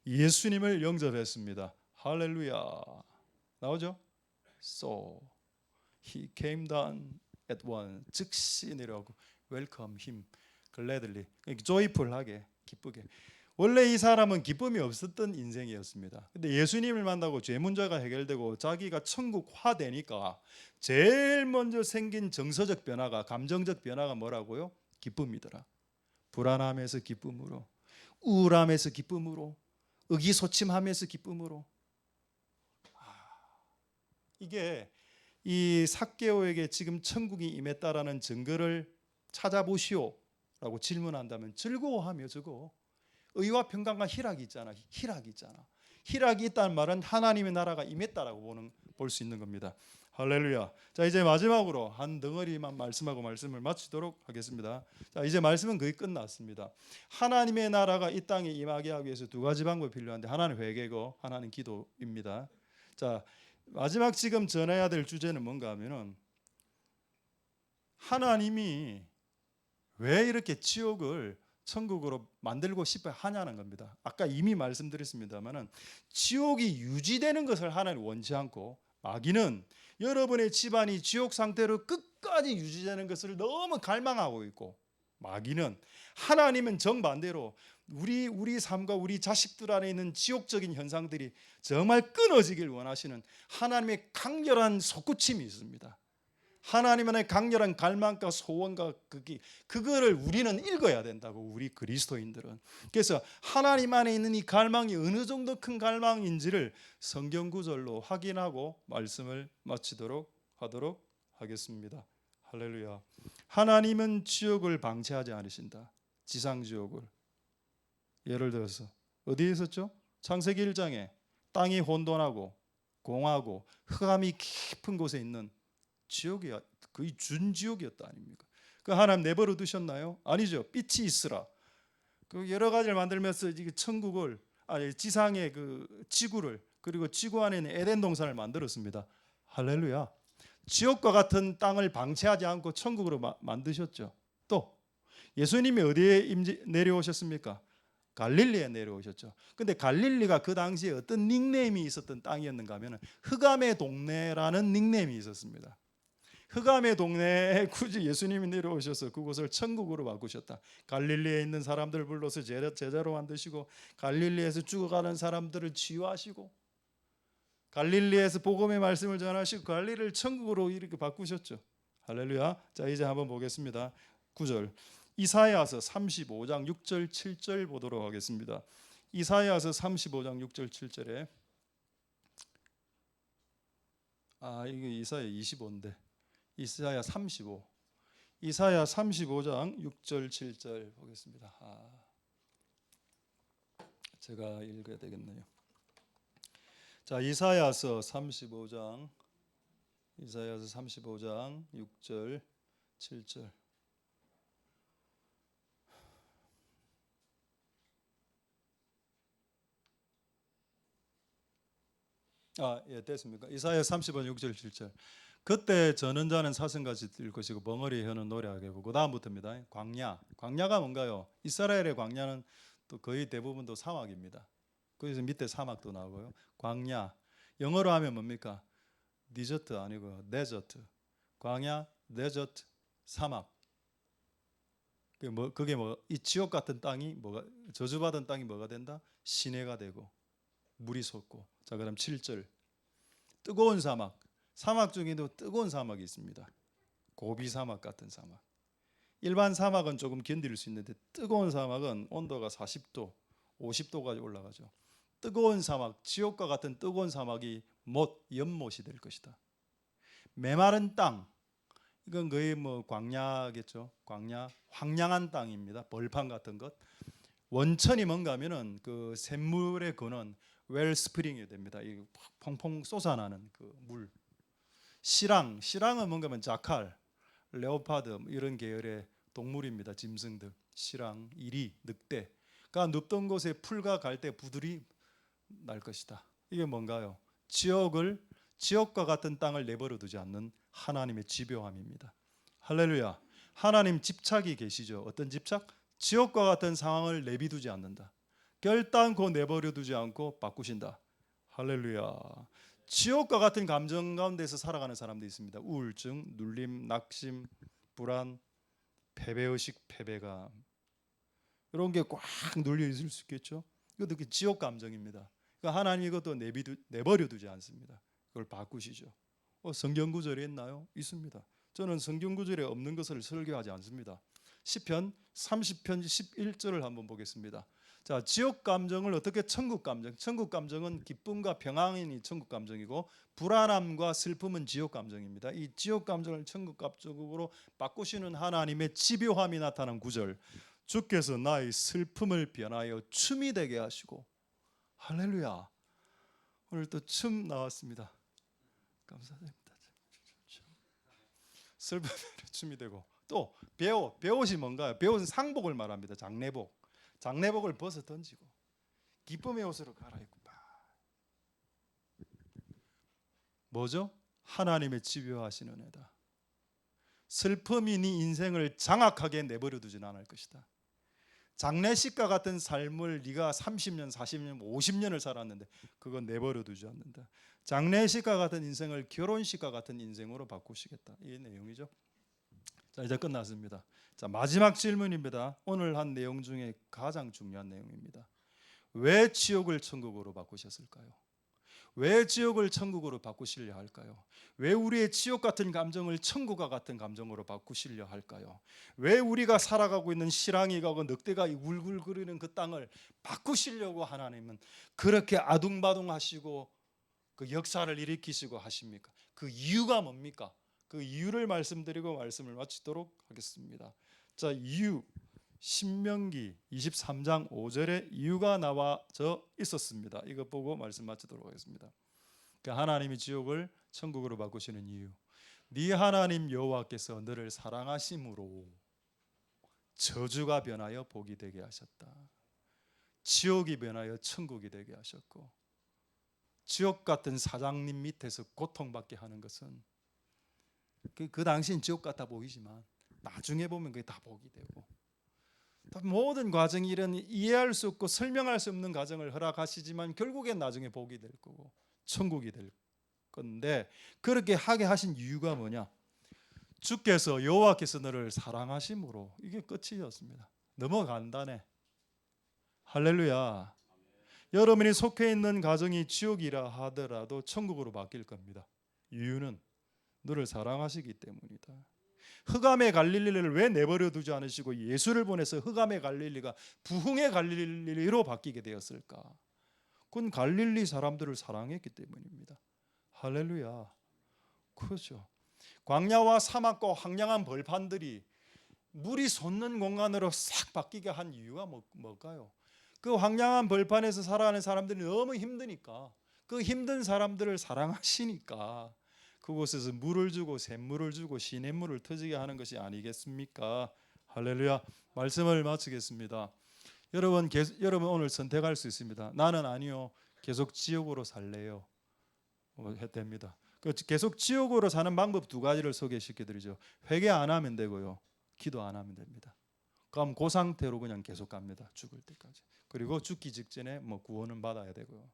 예수님을 영접했습니다. 할렐루야. 나오죠? So he came down at once. 즉시 내려오고 welcome him gladly. joyful하게, 기쁘게. 원래 이 사람은 기쁨이 없었던 인생이었습니다. 근데 예수님을 만나고 죄 문제가 해결되고 자기가 천국화 되니까 제일 먼저 생긴 정서적 변화가, 감정적 변화가 뭐라고요? 기쁨이더라. 불안함에서 기쁨으로, 우울함에서 기쁨으로, 의기소침함에서 기쁨으로. 이게 이 삭개오에게 지금 천국이 임했다라는 증거를 찾아보시오라고 질문한다면 즐거워하며 저거 의와 평강과 희락이 있잖아. 희락이 있다는 말은 하나님의 나라가 임했다라고 볼 수 있는 겁니다. 할렐루야. 자, 이제 마지막으로 한 덩어리만 말씀하고 말씀을 마치도록 하겠습니다. 자, 이제 말씀은 거의 끝났습니다. 하나님의 나라가 이 땅에 임하게 하기 위해서 두 가지 방법이 필요한데 하나는 회개고 하나는 기도입니다. 자, 마지막 지금 전해야 될 주제는 뭔가 하면은 하나님이 왜 이렇게 지옥을 천국으로 만들고 싶어 하냐는 겁니다. 아까 이미 말씀드렸습니다만은 지옥이 유지되는 것을 하나님 원치 않고 마귀는 여러분의 집안이 지옥 상태로 끝까지 유지되는 것을 너무 갈망하고 있고 마귀는 하나님은 정반대로 우리 삶과 우리 자식들 안에 있는 지옥적인 현상들이 정말 끊어지길 원하시는 하나님의 강렬한 솟구침이 있습니다. 하나님의 강렬한 갈망과 소원과 그거를 우리는 읽어야 된다고, 우리 그리스도인들은. 그래서 하나님 안에 있는 이 갈망이 어느 정도 큰 갈망인지를 성경 구절로 확인하고 말씀을 마치도록 하도록 하겠습니다. 할렐루야. 하나님은 지옥을 방치하지 않으신다. 지상 지옥을. 예를 들어서 어디에 있었죠? 창세기 1장에 땅이 혼돈하고 공하고 흑암이 깊은 곳에 있는 지옥이 거의 준지옥이었다 아닙니까? 그 하나님 내버려 두셨나요? 아니죠. 빛이 있으라. 그 여러 가지를 만들면서 천국을, 지상의 그 지구를, 그리고 지구 안에 있는 에덴 동산을 만들었습니다. 할렐루야. 지옥과 같은 땅을 방치하지 않고 천국으로 만드셨죠. 또 예수님이 어디에 내려오셨습니까? 갈릴리에 내려오셨죠. 근데 갈릴리가 그 당시에 어떤 닉네임이 있었던 땅이었는가 하면 흑암의 동네라는 닉네임이 있었습니다. 흑암의 동네에 굳이 예수님이 내려오셔서 그곳을 천국으로 바꾸셨다. 갈릴리에 있는 사람들 불러서 제자로 만드시고, 갈릴리에서 죽어가는 사람들을 치유하시고, 갈릴리에서 복음의 말씀을 전하시고, 갈릴리를 천국으로 이렇게 바꾸셨죠. 할렐루야. 자, 이제 한번 보겠습니다. 9절. 이사야서 35장 6절 7절 보도록 하겠습니다. 이사야서 35장 6절 7절에 이게 이사야 25인데 이사야 35. 이사야 35장 6절 7절 보겠습니다. 제가 읽어야 되겠네요. 자, 이사야서 35장 6절 7절. 예, 됐습니까? 이사야 35장 6절 7절. 그때 저는 자는 사슴같이 뛸 것이고 벙어리 혀는 노래하게 보고, 다음부터입니다. 광야가 뭔가요? 이스라엘의 광야는 또 거의 대부분 도 사막입니다. 그래서 밑에 사막도 나오고요. 광야, 영어로 하면 뭡니까? 디저트 아니고 데저트. 광야, 데저트, 사막. 그게 이 지옥 같은 땅이 저주받은 땅이 뭐가 된다? 시내가 되고 물이 솟고. 자, 그다음 7절. 뜨거운 사막. 사막 중에도 뜨거운 사막이 있습니다. 고비 사막 같은 사막. 일반 사막은 조금 견딜 수 있는데 뜨거운 사막은 온도가 40도, 50도까지 올라가죠. 뜨거운 사막, 지옥과 같은 뜨거운 사막이 연못이 될 것이다. 메마른 땅, 이건 거의 광야겠죠. 광야, 황량한 땅입니다. 벌판 같은 것. 원천이 뭔가 하면은 그 샘물의 근원, 웰스프링이 됩니다. 이 퐁퐁 솟아나는 그 물. 시랑은 뭔가 하면 자칼, 레오파드 이런 계열의 동물입니다. 짐승들. 시랑, 이리, 늑대가 눕던 곳에 풀과 갈대 부들이 날 것이다. 이게 뭔가요? 지옥과 같은 땅을 내버려 두지 않는 하나님의 집요함입니다. 할렐루야. 하나님 집착이 계시죠. 어떤 집착? 지옥과 같은 상황을 내비두지 않는다. 결단코 내버려 두지 않고 바꾸신다. 할렐루야. 지옥과 같은 감정 가운데서 살아가는 사람도 있습니다. 우울증, 눌림, 낙심, 불안, 패배의식, 패배감, 이런 게 꽉 눌려 있을 수 있겠죠. 이것도 지옥 감정입니다. 그러니까 하나님 이것도 내버려 두지 않습니다. 그걸 바꾸시죠. 성경 구절에 있나요? 있습니다. 저는 성경 구절에 없는 것을 설교하지 않습니다. 시편 30편 11절을 한번 보겠습니다. 자, 지옥 감정을 어떻게 천국 감정은 기쁨과 평안이 천국 감정이고 불안함과 슬픔은 지옥 감정입니다. 이 지옥 감정을 천국 감정으로 바꾸시는 하나님의 집요함이 나타난 구절. 주께서 나의 슬픔을 변하여 춤이 되게 하시고. 할렐루야. 오늘 또 춤 나왔습니다. 감사드립니다. 슬픔이 춤이 되고, 또 배옷이 뭔가요? 배옷은 상복을 말합니다. 장례복을 벗어 던지고 기쁨의 옷으로 갈아입고. 뭐죠? 하나님의 집요하신 은혜다. 슬픔이 네 인생을 장악하게 내버려 두진 않을 것이다. 장례식과 같은 삶을 네가 30년, 40년, 50년을 살았는데 그건 내버려 두지 않는다. 장례식과 같은 인생을 결혼식과 같은 인생으로 바꾸시겠다. 이 내용이죠. 자, 이제 끝났습니다. 자, 마지막 질문입니다. 오늘 한 내용 중에 가장 중요한 내용입니다. 왜 지옥을 천국으로 바꾸셨을까요? 왜 지옥을 천국으로 바꾸시려 할까요? 왜 우리의 지옥 같은 감정을 천국과 같은 감정으로 바꾸시려 할까요? 왜 우리가 살아가고 있는 실랑이 가고 늑대가 울글거리는 그 땅을 바꾸시려고 하나님은 그렇게 아둥바둥하시고 그 역사를 일으키시고 하십니까? 그 이유가 뭡니까? 그 이유를 말씀드리고 말씀을 마치도록 하겠습니다. 자, 이유 신명기 23장 5절에 이유가 나와져 있었습니다. 이거 보고 말씀 마치도록 하겠습니다. 하나님이 지옥을 천국으로 바꾸시는 이유, 네 하나님 여호와께서 너를 사랑하심으로 저주가 변하여 복이 되게 하셨다. 지옥이 변하여 천국이 되게 하셨고, 지옥 같은 사장님 밑에서 고통받게 하는 것은 그 당시엔 지옥 같아 보이지만 나중에 보면 그게 다 복이 되고, 모든 과정이 이런 이해할 수 없고 설명할 수 없는 과정을 허락하시지만 결국엔 나중에 복이 될 거고 천국이 될 건데, 그렇게 하게 하신 이유가 뭐냐? 주께서 여호와께서 너를 사랑하심으로, 이게 끝이었습니다. 너무 간단해. 할렐루야. 여러분이 속해 있는 가정이 지옥이라 하더라도 천국으로 바뀔 겁니다. 이유는 너를 사랑하시기 때문이다. 흑암의 갈릴리를 왜 내버려 두지 않으시고 예수를 보내서 흑암의 갈릴리가 부흥의 갈릴리로 바뀌게 되었을까? 그건 갈릴리 사람들을 사랑했기 때문입니다. 할렐루야. 그렇죠. 광야와 사막과 황량한 벌판들이 물이 솟는 공간으로 싹 바뀌게 한 이유가 뭘까요? 그 황량한 벌판에서 살아가는 사람들이 너무 힘드니까, 그 힘든 사람들을 사랑하시니까 그곳에서 물을 주고 샘물을 주고 시냇물을 터지게 하는 것이 아니겠습니까? 할렐루야. 말씀을 마치겠습니다. 여러분 오늘 선택할 수 있습니다. 나는 아니요, 계속 지옥으로 살래요. 됩니다. 계속 지옥으로 사는 방법 두 가지를 소개시켜드리죠. 회개 안 하면 되고요, 기도 안 하면 됩니다. 그럼 그 상태로 그냥 계속 갑니다. 죽을 때까지. 그리고 죽기 직전에 구원은 받아야 되고요.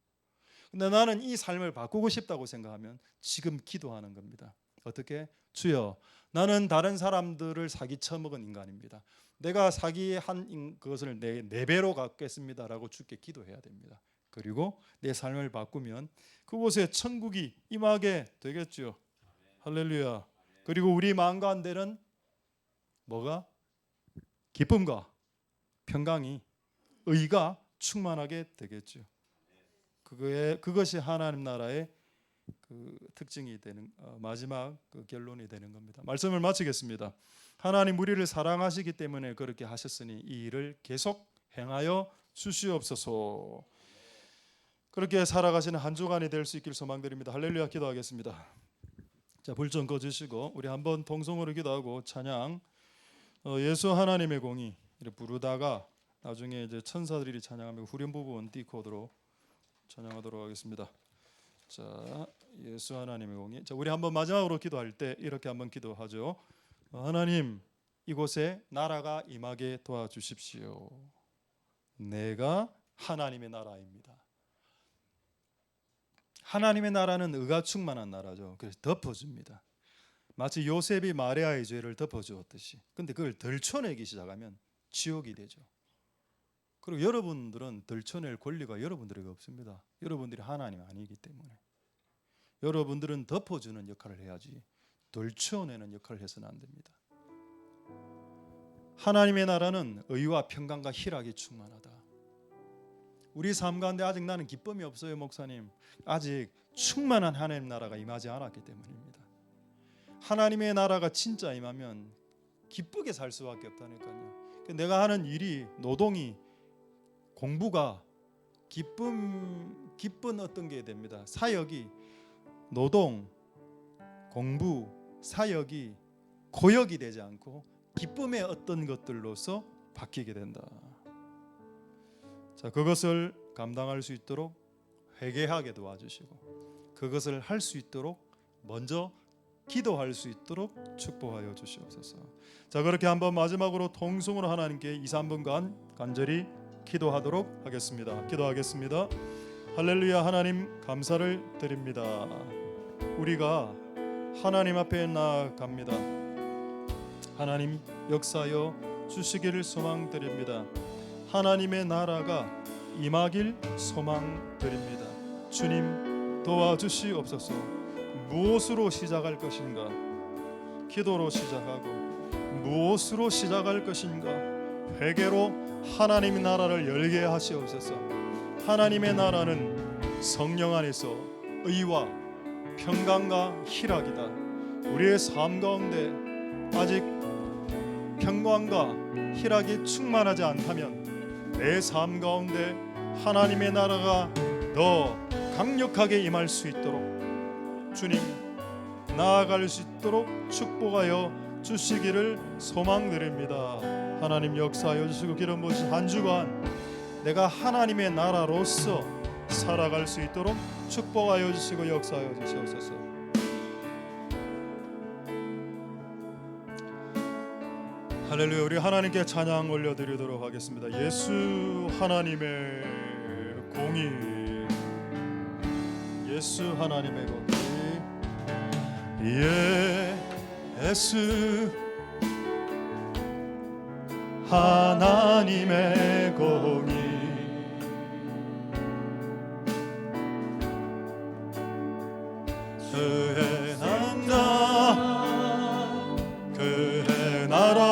근데 나는 이 삶을 바꾸고 싶다고 생각하면 지금 기도하는 겁니다. 어떻게? 주여, 나는 다른 사람들을 사기 쳐먹은 인간입니다. 내가 사기한 그것을 네 배로 갚겠습니다라고 주께 기도해야 됩니다. 그리고 내 삶을 바꾸면 그곳에 천국이 임하게 되겠죠. 할렐루야. 그리고 우리 마음과 안되는 뭐가? 기쁨과 평강이, 의가 충만하게 되겠죠. 그것이 하나님 나라의 그 특징이 되는 마지막 그 결론이 되는 겁니다. 말씀을 마치겠습니다. 하나님 우리를 사랑하시기 때문에 그렇게 하셨으니 이 일을 계속 행하여 주시옵소서. 그렇게 살아가시는 한 주간이 될 수 있길 소망드립니다. 할렐루야. 기도하겠습니다. 자, 불 좀 꺼주시고 우리 한번 통성으로 기도하고 찬양 예수 하나님의 공의 이렇게 부르다가 나중에 이제 천사들이 찬양하며 후렴 부분 띠코드로 찬양하도록 하겠습니다. 자, 예수 하나님의 공의. 자, 우리 한번 마지막으로 기도할 때 이렇게 한번 기도하죠. 하나님, 이곳에 나라가 임하게 도와주십시오. 내가 하나님의 나라입니다. 하나님의 나라는 의가 충만한 나라죠. 그래서 덮어줍니다. 마치 요셉이 마리아의 죄를 덮어주었듯이. 근데 그걸 덜쳐내기 시작하면 지옥이 되죠. 그리고 여러분들은 덜쳐낼 권리가 여러분들에게 없습니다. 여러분들이 하나님 아니기 때문에. 여러분들은 덮어주는 역할을 해야지 덜쳐내는 역할을 해서는 안 됩니다. 하나님의 나라는 의와 평강과 희락이 충만하다. 우리 삶 가운데 아직 나는 기쁨이 없어요, 목사님. 아직 충만한 하나님 나라가 임하지 않았기 때문입니다. 하나님의 나라가 진짜 임하면 기쁘게 살 수밖에 없다니까요. 내가 하는 일이, 노동이, 공부가 기쁜 어떤 게 됩니다. 사역이, 노동, 공부, 사역이 고역이 되지 않고 기쁨의 어떤 것들로서 바뀌게 된다. 자, 그것을 감당할 수 있도록 회개하게 도와주시고 그것을 할 수 있도록 먼저 기도할 수 있도록 축복하여 주시옵소서. 자, 그렇게 한번 마지막으로 통성으로 하나님께 2-3분간 간절히 기도하도록 하겠습니다. 기도하겠습니다. 할렐루야. 하나님 감사를 드립니다. 우리가 하나님 앞에 나아갑니다. 하나님 역사하여 주시기를 소망드립니다. 하나님의 나라가 임하길 소망드립니다. 주님 도와주시옵소서. 무엇으로 시작할 것인가? 기도로 시작하고 무엇으로 시작할 것인가? 회개로 하나님의 나라를 열게 하시옵소서. 하나님의 나라는 성령 안에서 의와 평강과 희락이다. 우리의 삶 가운데 아직 평강과 희락이 충만하지 않다면 내 삶 가운데 하나님의 나라가 더 강력하게 임할 수 있도록 주님 나아갈 수 있도록 축복하여 주시기를 소망드립니다. 하나님 역사하여 주시고 기름 부으신 한 주간 내가 하나님의 나라로서 살아갈 수 있도록 축복하여 주시고 역사하여 주시옵소서. 할렐루야. 우리 하나님께 찬양 올려드리도록 하겠습니다. 예수 하나님의 공의, 예수 하나님의 공의, 예수 하나님의 공의, 그의 나라 그의 나라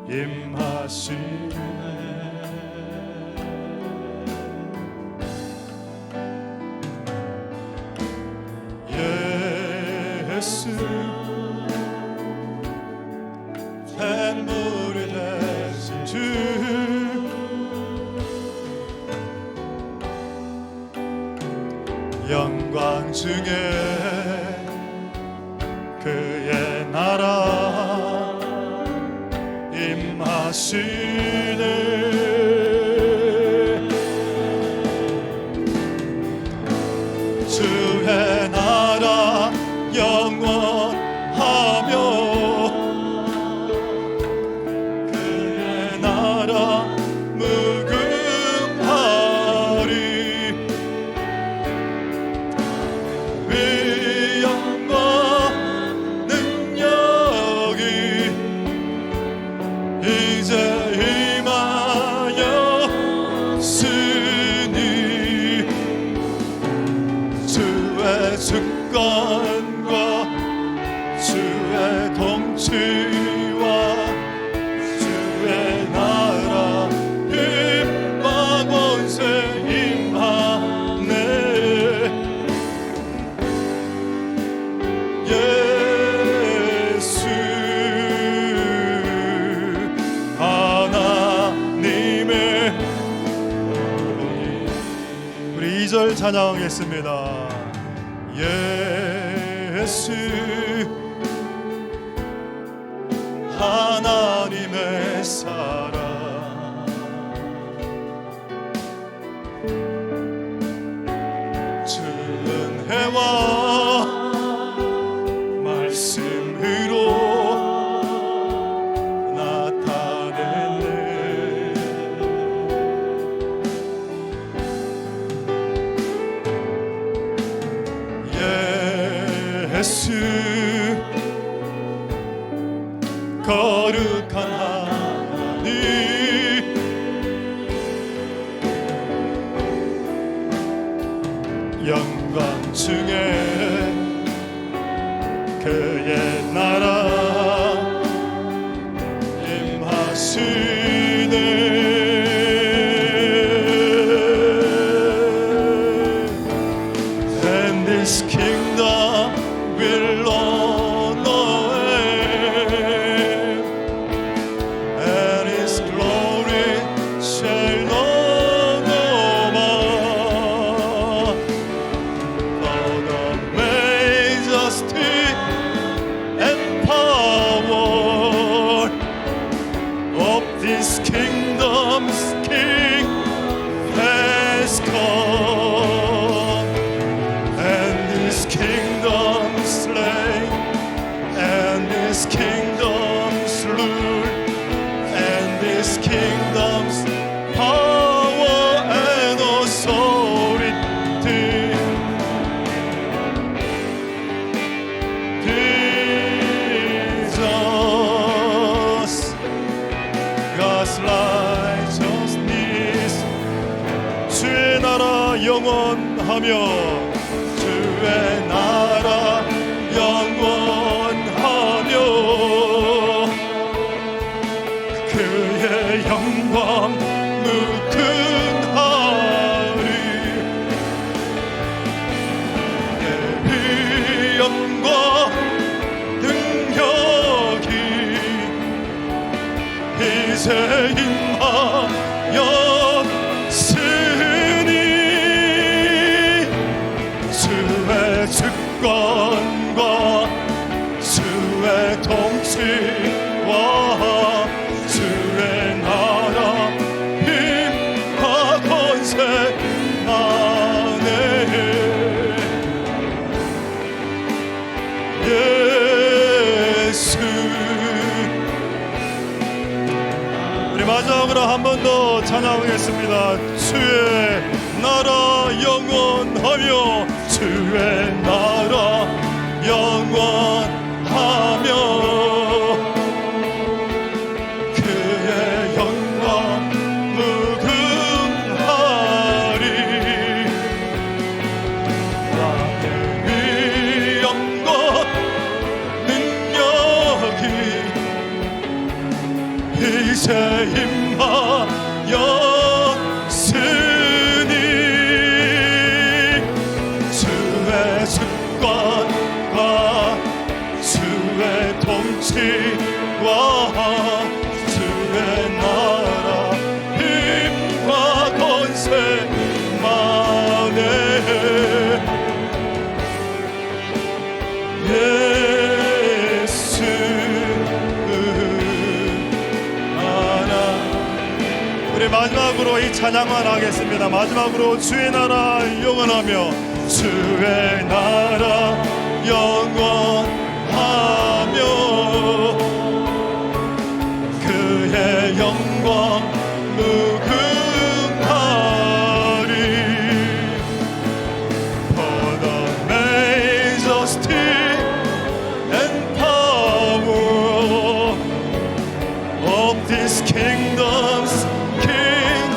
임하시네. 예수 샘물이 되신 주 영광 중에 그의 나라 임하시네. 주의 나라 영원하며 그의 나라 무궁하리. 위엄과 능력이 이제 임하였으니 주의 주권과 주의 통치와 주의 나라 힘과 권세 임하네. 예수 하나님의 우리 2절 찬양하겠습니다. 예수 하나님의 사랑 주는 해와 말씀으로 나타냈네. 예수 거룩한 하나님 영광 중에 그의 나라 임하시네. And this kingdom will honor and his glory shall not over. For the majesty and power of this kingdom's king has come, and this kingdom's slain, and this kingdom's rule, and this kingdom's power and authority. righteousness. 주의 나라 영원하며 주의 나라 영원하며 그의 영광 무궁하리. 내 위엄과 능력이 이제 임하였으니 주의 주권과 주의 통치와 주의 나라 힘과 권세 안에 예수. 우리 마지막으로 한 번 더 찬양하겠습니다. 주의 나라 영원하며 주의 나라 영원하며 그의 영광 무궁하리. 나의 위엄과 능력이 이제 임하였으니 주의 주권과 주의 통치와 주의 나라 힘과 권세 만에 예수. 우리 마지막으로 이 찬양만 하겠습니다. 마지막으로 주의 나라 영원하며 주의 나라 영원하며 그의 영광 무궁하리. For the majesty and power of this kingdom's King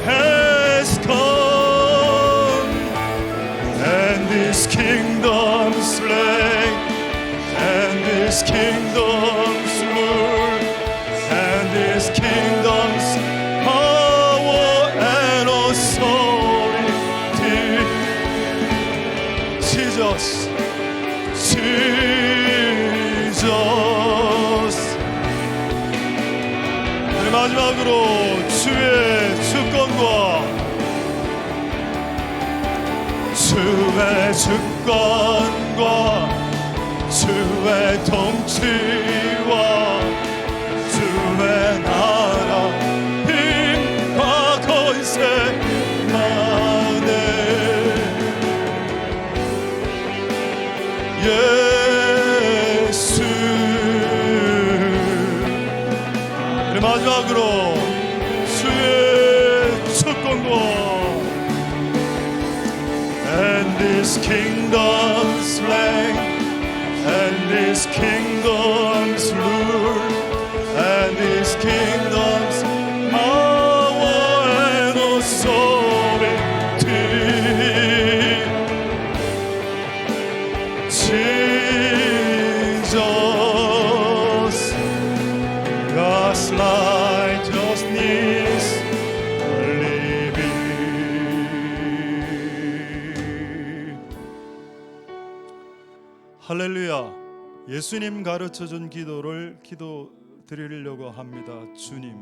has come, and this kingdom's reign, and this kingdom's rule, and this kingdom's power and authority. Jesus, Jesus. 마지막으로 주의 주권과 주의 주권과 주의 통치와 주의 나라 힘과 권세 만에 예수. 마지막으로 주의 주권과 and this kingdom's reign, and this kingdom's rule, and this kingdom's power and authority. Jesus, God's righteousness living. 할렐루야. 예수님 가르쳐준 기도를 기도드리려고 합니다. 주님,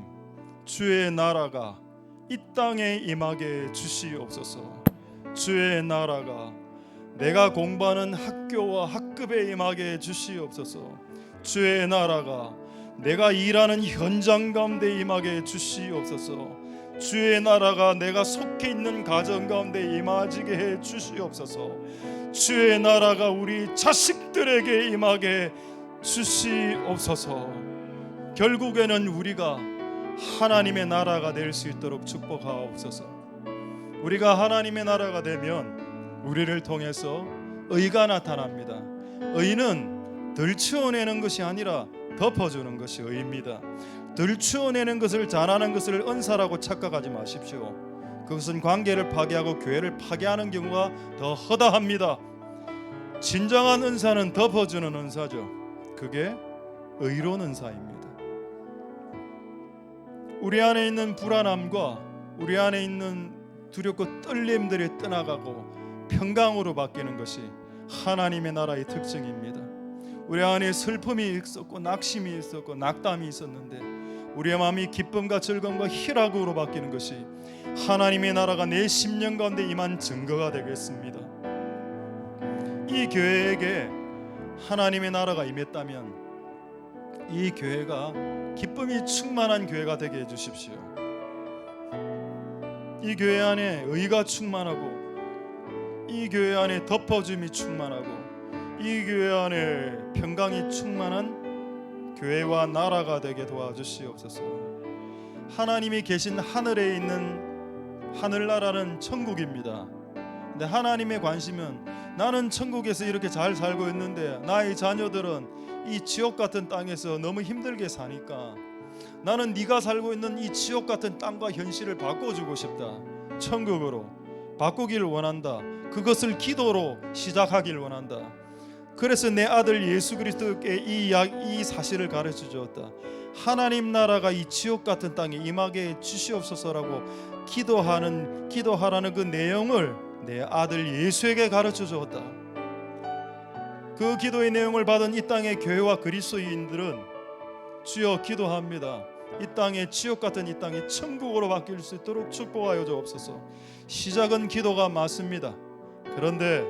주의 나라가 이 땅에 임하게 주시옵소서. 주의 나라가 내가 공부하는 학교와 학급에 임하게 주시옵소서. 주의 나라가 내가 일하는 현장 가운데 임하게 주시옵소서. 주의 나라가 내가 속해 있는 가정 가운데 임하게 해 주시옵소서. 주의 나라가 우리 자식들에게 임하게 주시옵소서. 결국에는 우리가 하나님의 나라가 될 수 있도록 축복하옵소서. 우리가 하나님의 나라가 되면 우리를 통해서 의가 나타납니다. 의는 덜 치워내는 것이 아니라 덮어주는 것이 의입니다. 들추어내는 것을 잘하는 것을 은사라고 착각하지 마십시오. 그것은 관계를 파괴하고 교회를 파괴하는 경우가 더 허다합니다. 진정한 은사는 덮어주는 은사죠. 그게 의로운 은사입니다. 우리 안에 있는 불안함과 우리 안에 있는 두렵고 떨림들이 떠나가고 평강으로 바뀌는 것이 하나님의 나라의 특징입니다. 우리 안에 슬픔이 있었고 낙심이 있었고 낙담이 있었는데 우리의 마음이 기쁨과 즐거움과 희락으로 바뀌는 것이 하나님의 나라가 내 심령 가운데 임한 증거가 되겠습니다. 이 교회에게 하나님의 나라가 임했다면 이 교회가 기쁨이 충만한 교회가 되게 해주십시오. 이 교회 안에 의가 충만하고 이 교회 안에 덮어줌이 충만하고 이 교회 안에 평강이 충만한 교회와 나라가 되게 도와주시옵소서. 하나님이 계신 하늘에 있는 하늘나라는 천국입니다. 근데 하나님의 관심은 나는 천국에서 이렇게 잘 살고 있는데 나의 자녀들은 이 지옥 같은 땅에서 너무 힘들게 사니까 나는 네가 살고 있는 이 지옥 같은 땅과 현실을 바꿔주고 싶다. 천국으로 바꾸기를 원한다. 그것을 기도로 시작하기를 원한다. 그래서 내 아들 예수 그리스도께 이 사실을 가르쳐 주었다. 하나님 나라가 이 지옥 같은 땅에 임하게 주시옵소서라고 기도하라는 그 내용을 내 아들 예수에게 가르쳐 주었다. 그 기도의 내용을 받은 이 땅의 교회와 그리스도인들은 주여 기도합니다. 이 땅의 지옥 같은 이 땅이 천국으로 바뀔 수 있도록 축복하여 주옵소서. 시작은 기도가 맞습니다. 그런데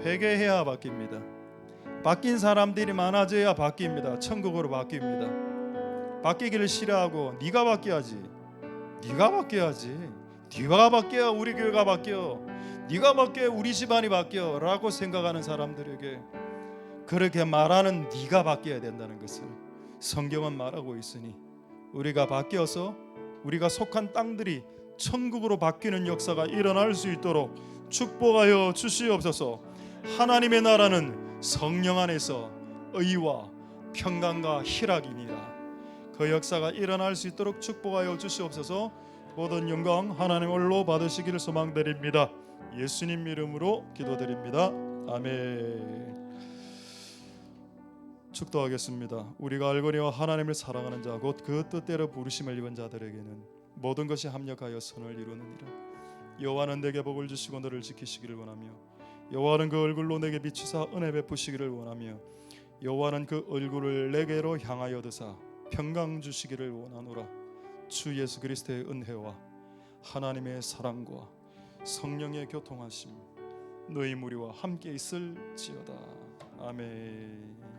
회개해야 바뀝니다. 바뀐 사람들이 많아져야 바뀝니다. 천국으로 바뀝니다. 바뀌기를 싫어하고 네가 바뀌어야지, 네가 바뀌어야지, 네가 바뀌어야 우리 교회가 바뀌어, 네가 바뀌어야 우리 집안이 바뀌어 라고 생각하는 사람들에게 그렇게 말하는 네가 바뀌어야 된다는 것을 성경은 말하고 있으니 우리가 바뀌어서 우리가 속한 땅들이 천국으로 바뀌는 역사가 일어날 수 있도록 축복하여 주시옵소서. 하나님의 나라는 성령 안에서 의와 평강과 희락이니라. 그 역사가 일어날 수 있도록 축복하여 주시옵소서. 모든 영광 하나님 홀로 받으시기를 소망드립니다. 예수님 이름으로 기도드립니다. 아멘. 축도하겠습니다. 우리가 알거니와 하나님을 사랑하는 자 곧 그 뜻대로 부르심을 입은 자들에게는 모든 것이 합력하여 선을 이루느니라. 여호와는 내게 복을 주시고 너를 지키시기를 원하며 여호와는 그 얼굴로 내게 비추사 은혜 베푸시기를 원하며 여호와는 그 얼굴을 내게로 향하여 드사 평강 주시기를 원하노라. 주 예수 그리스도의 은혜와 하나님의 사랑과 성령의 교통하심 너희 무리와 함께 있을지어다. 아멘.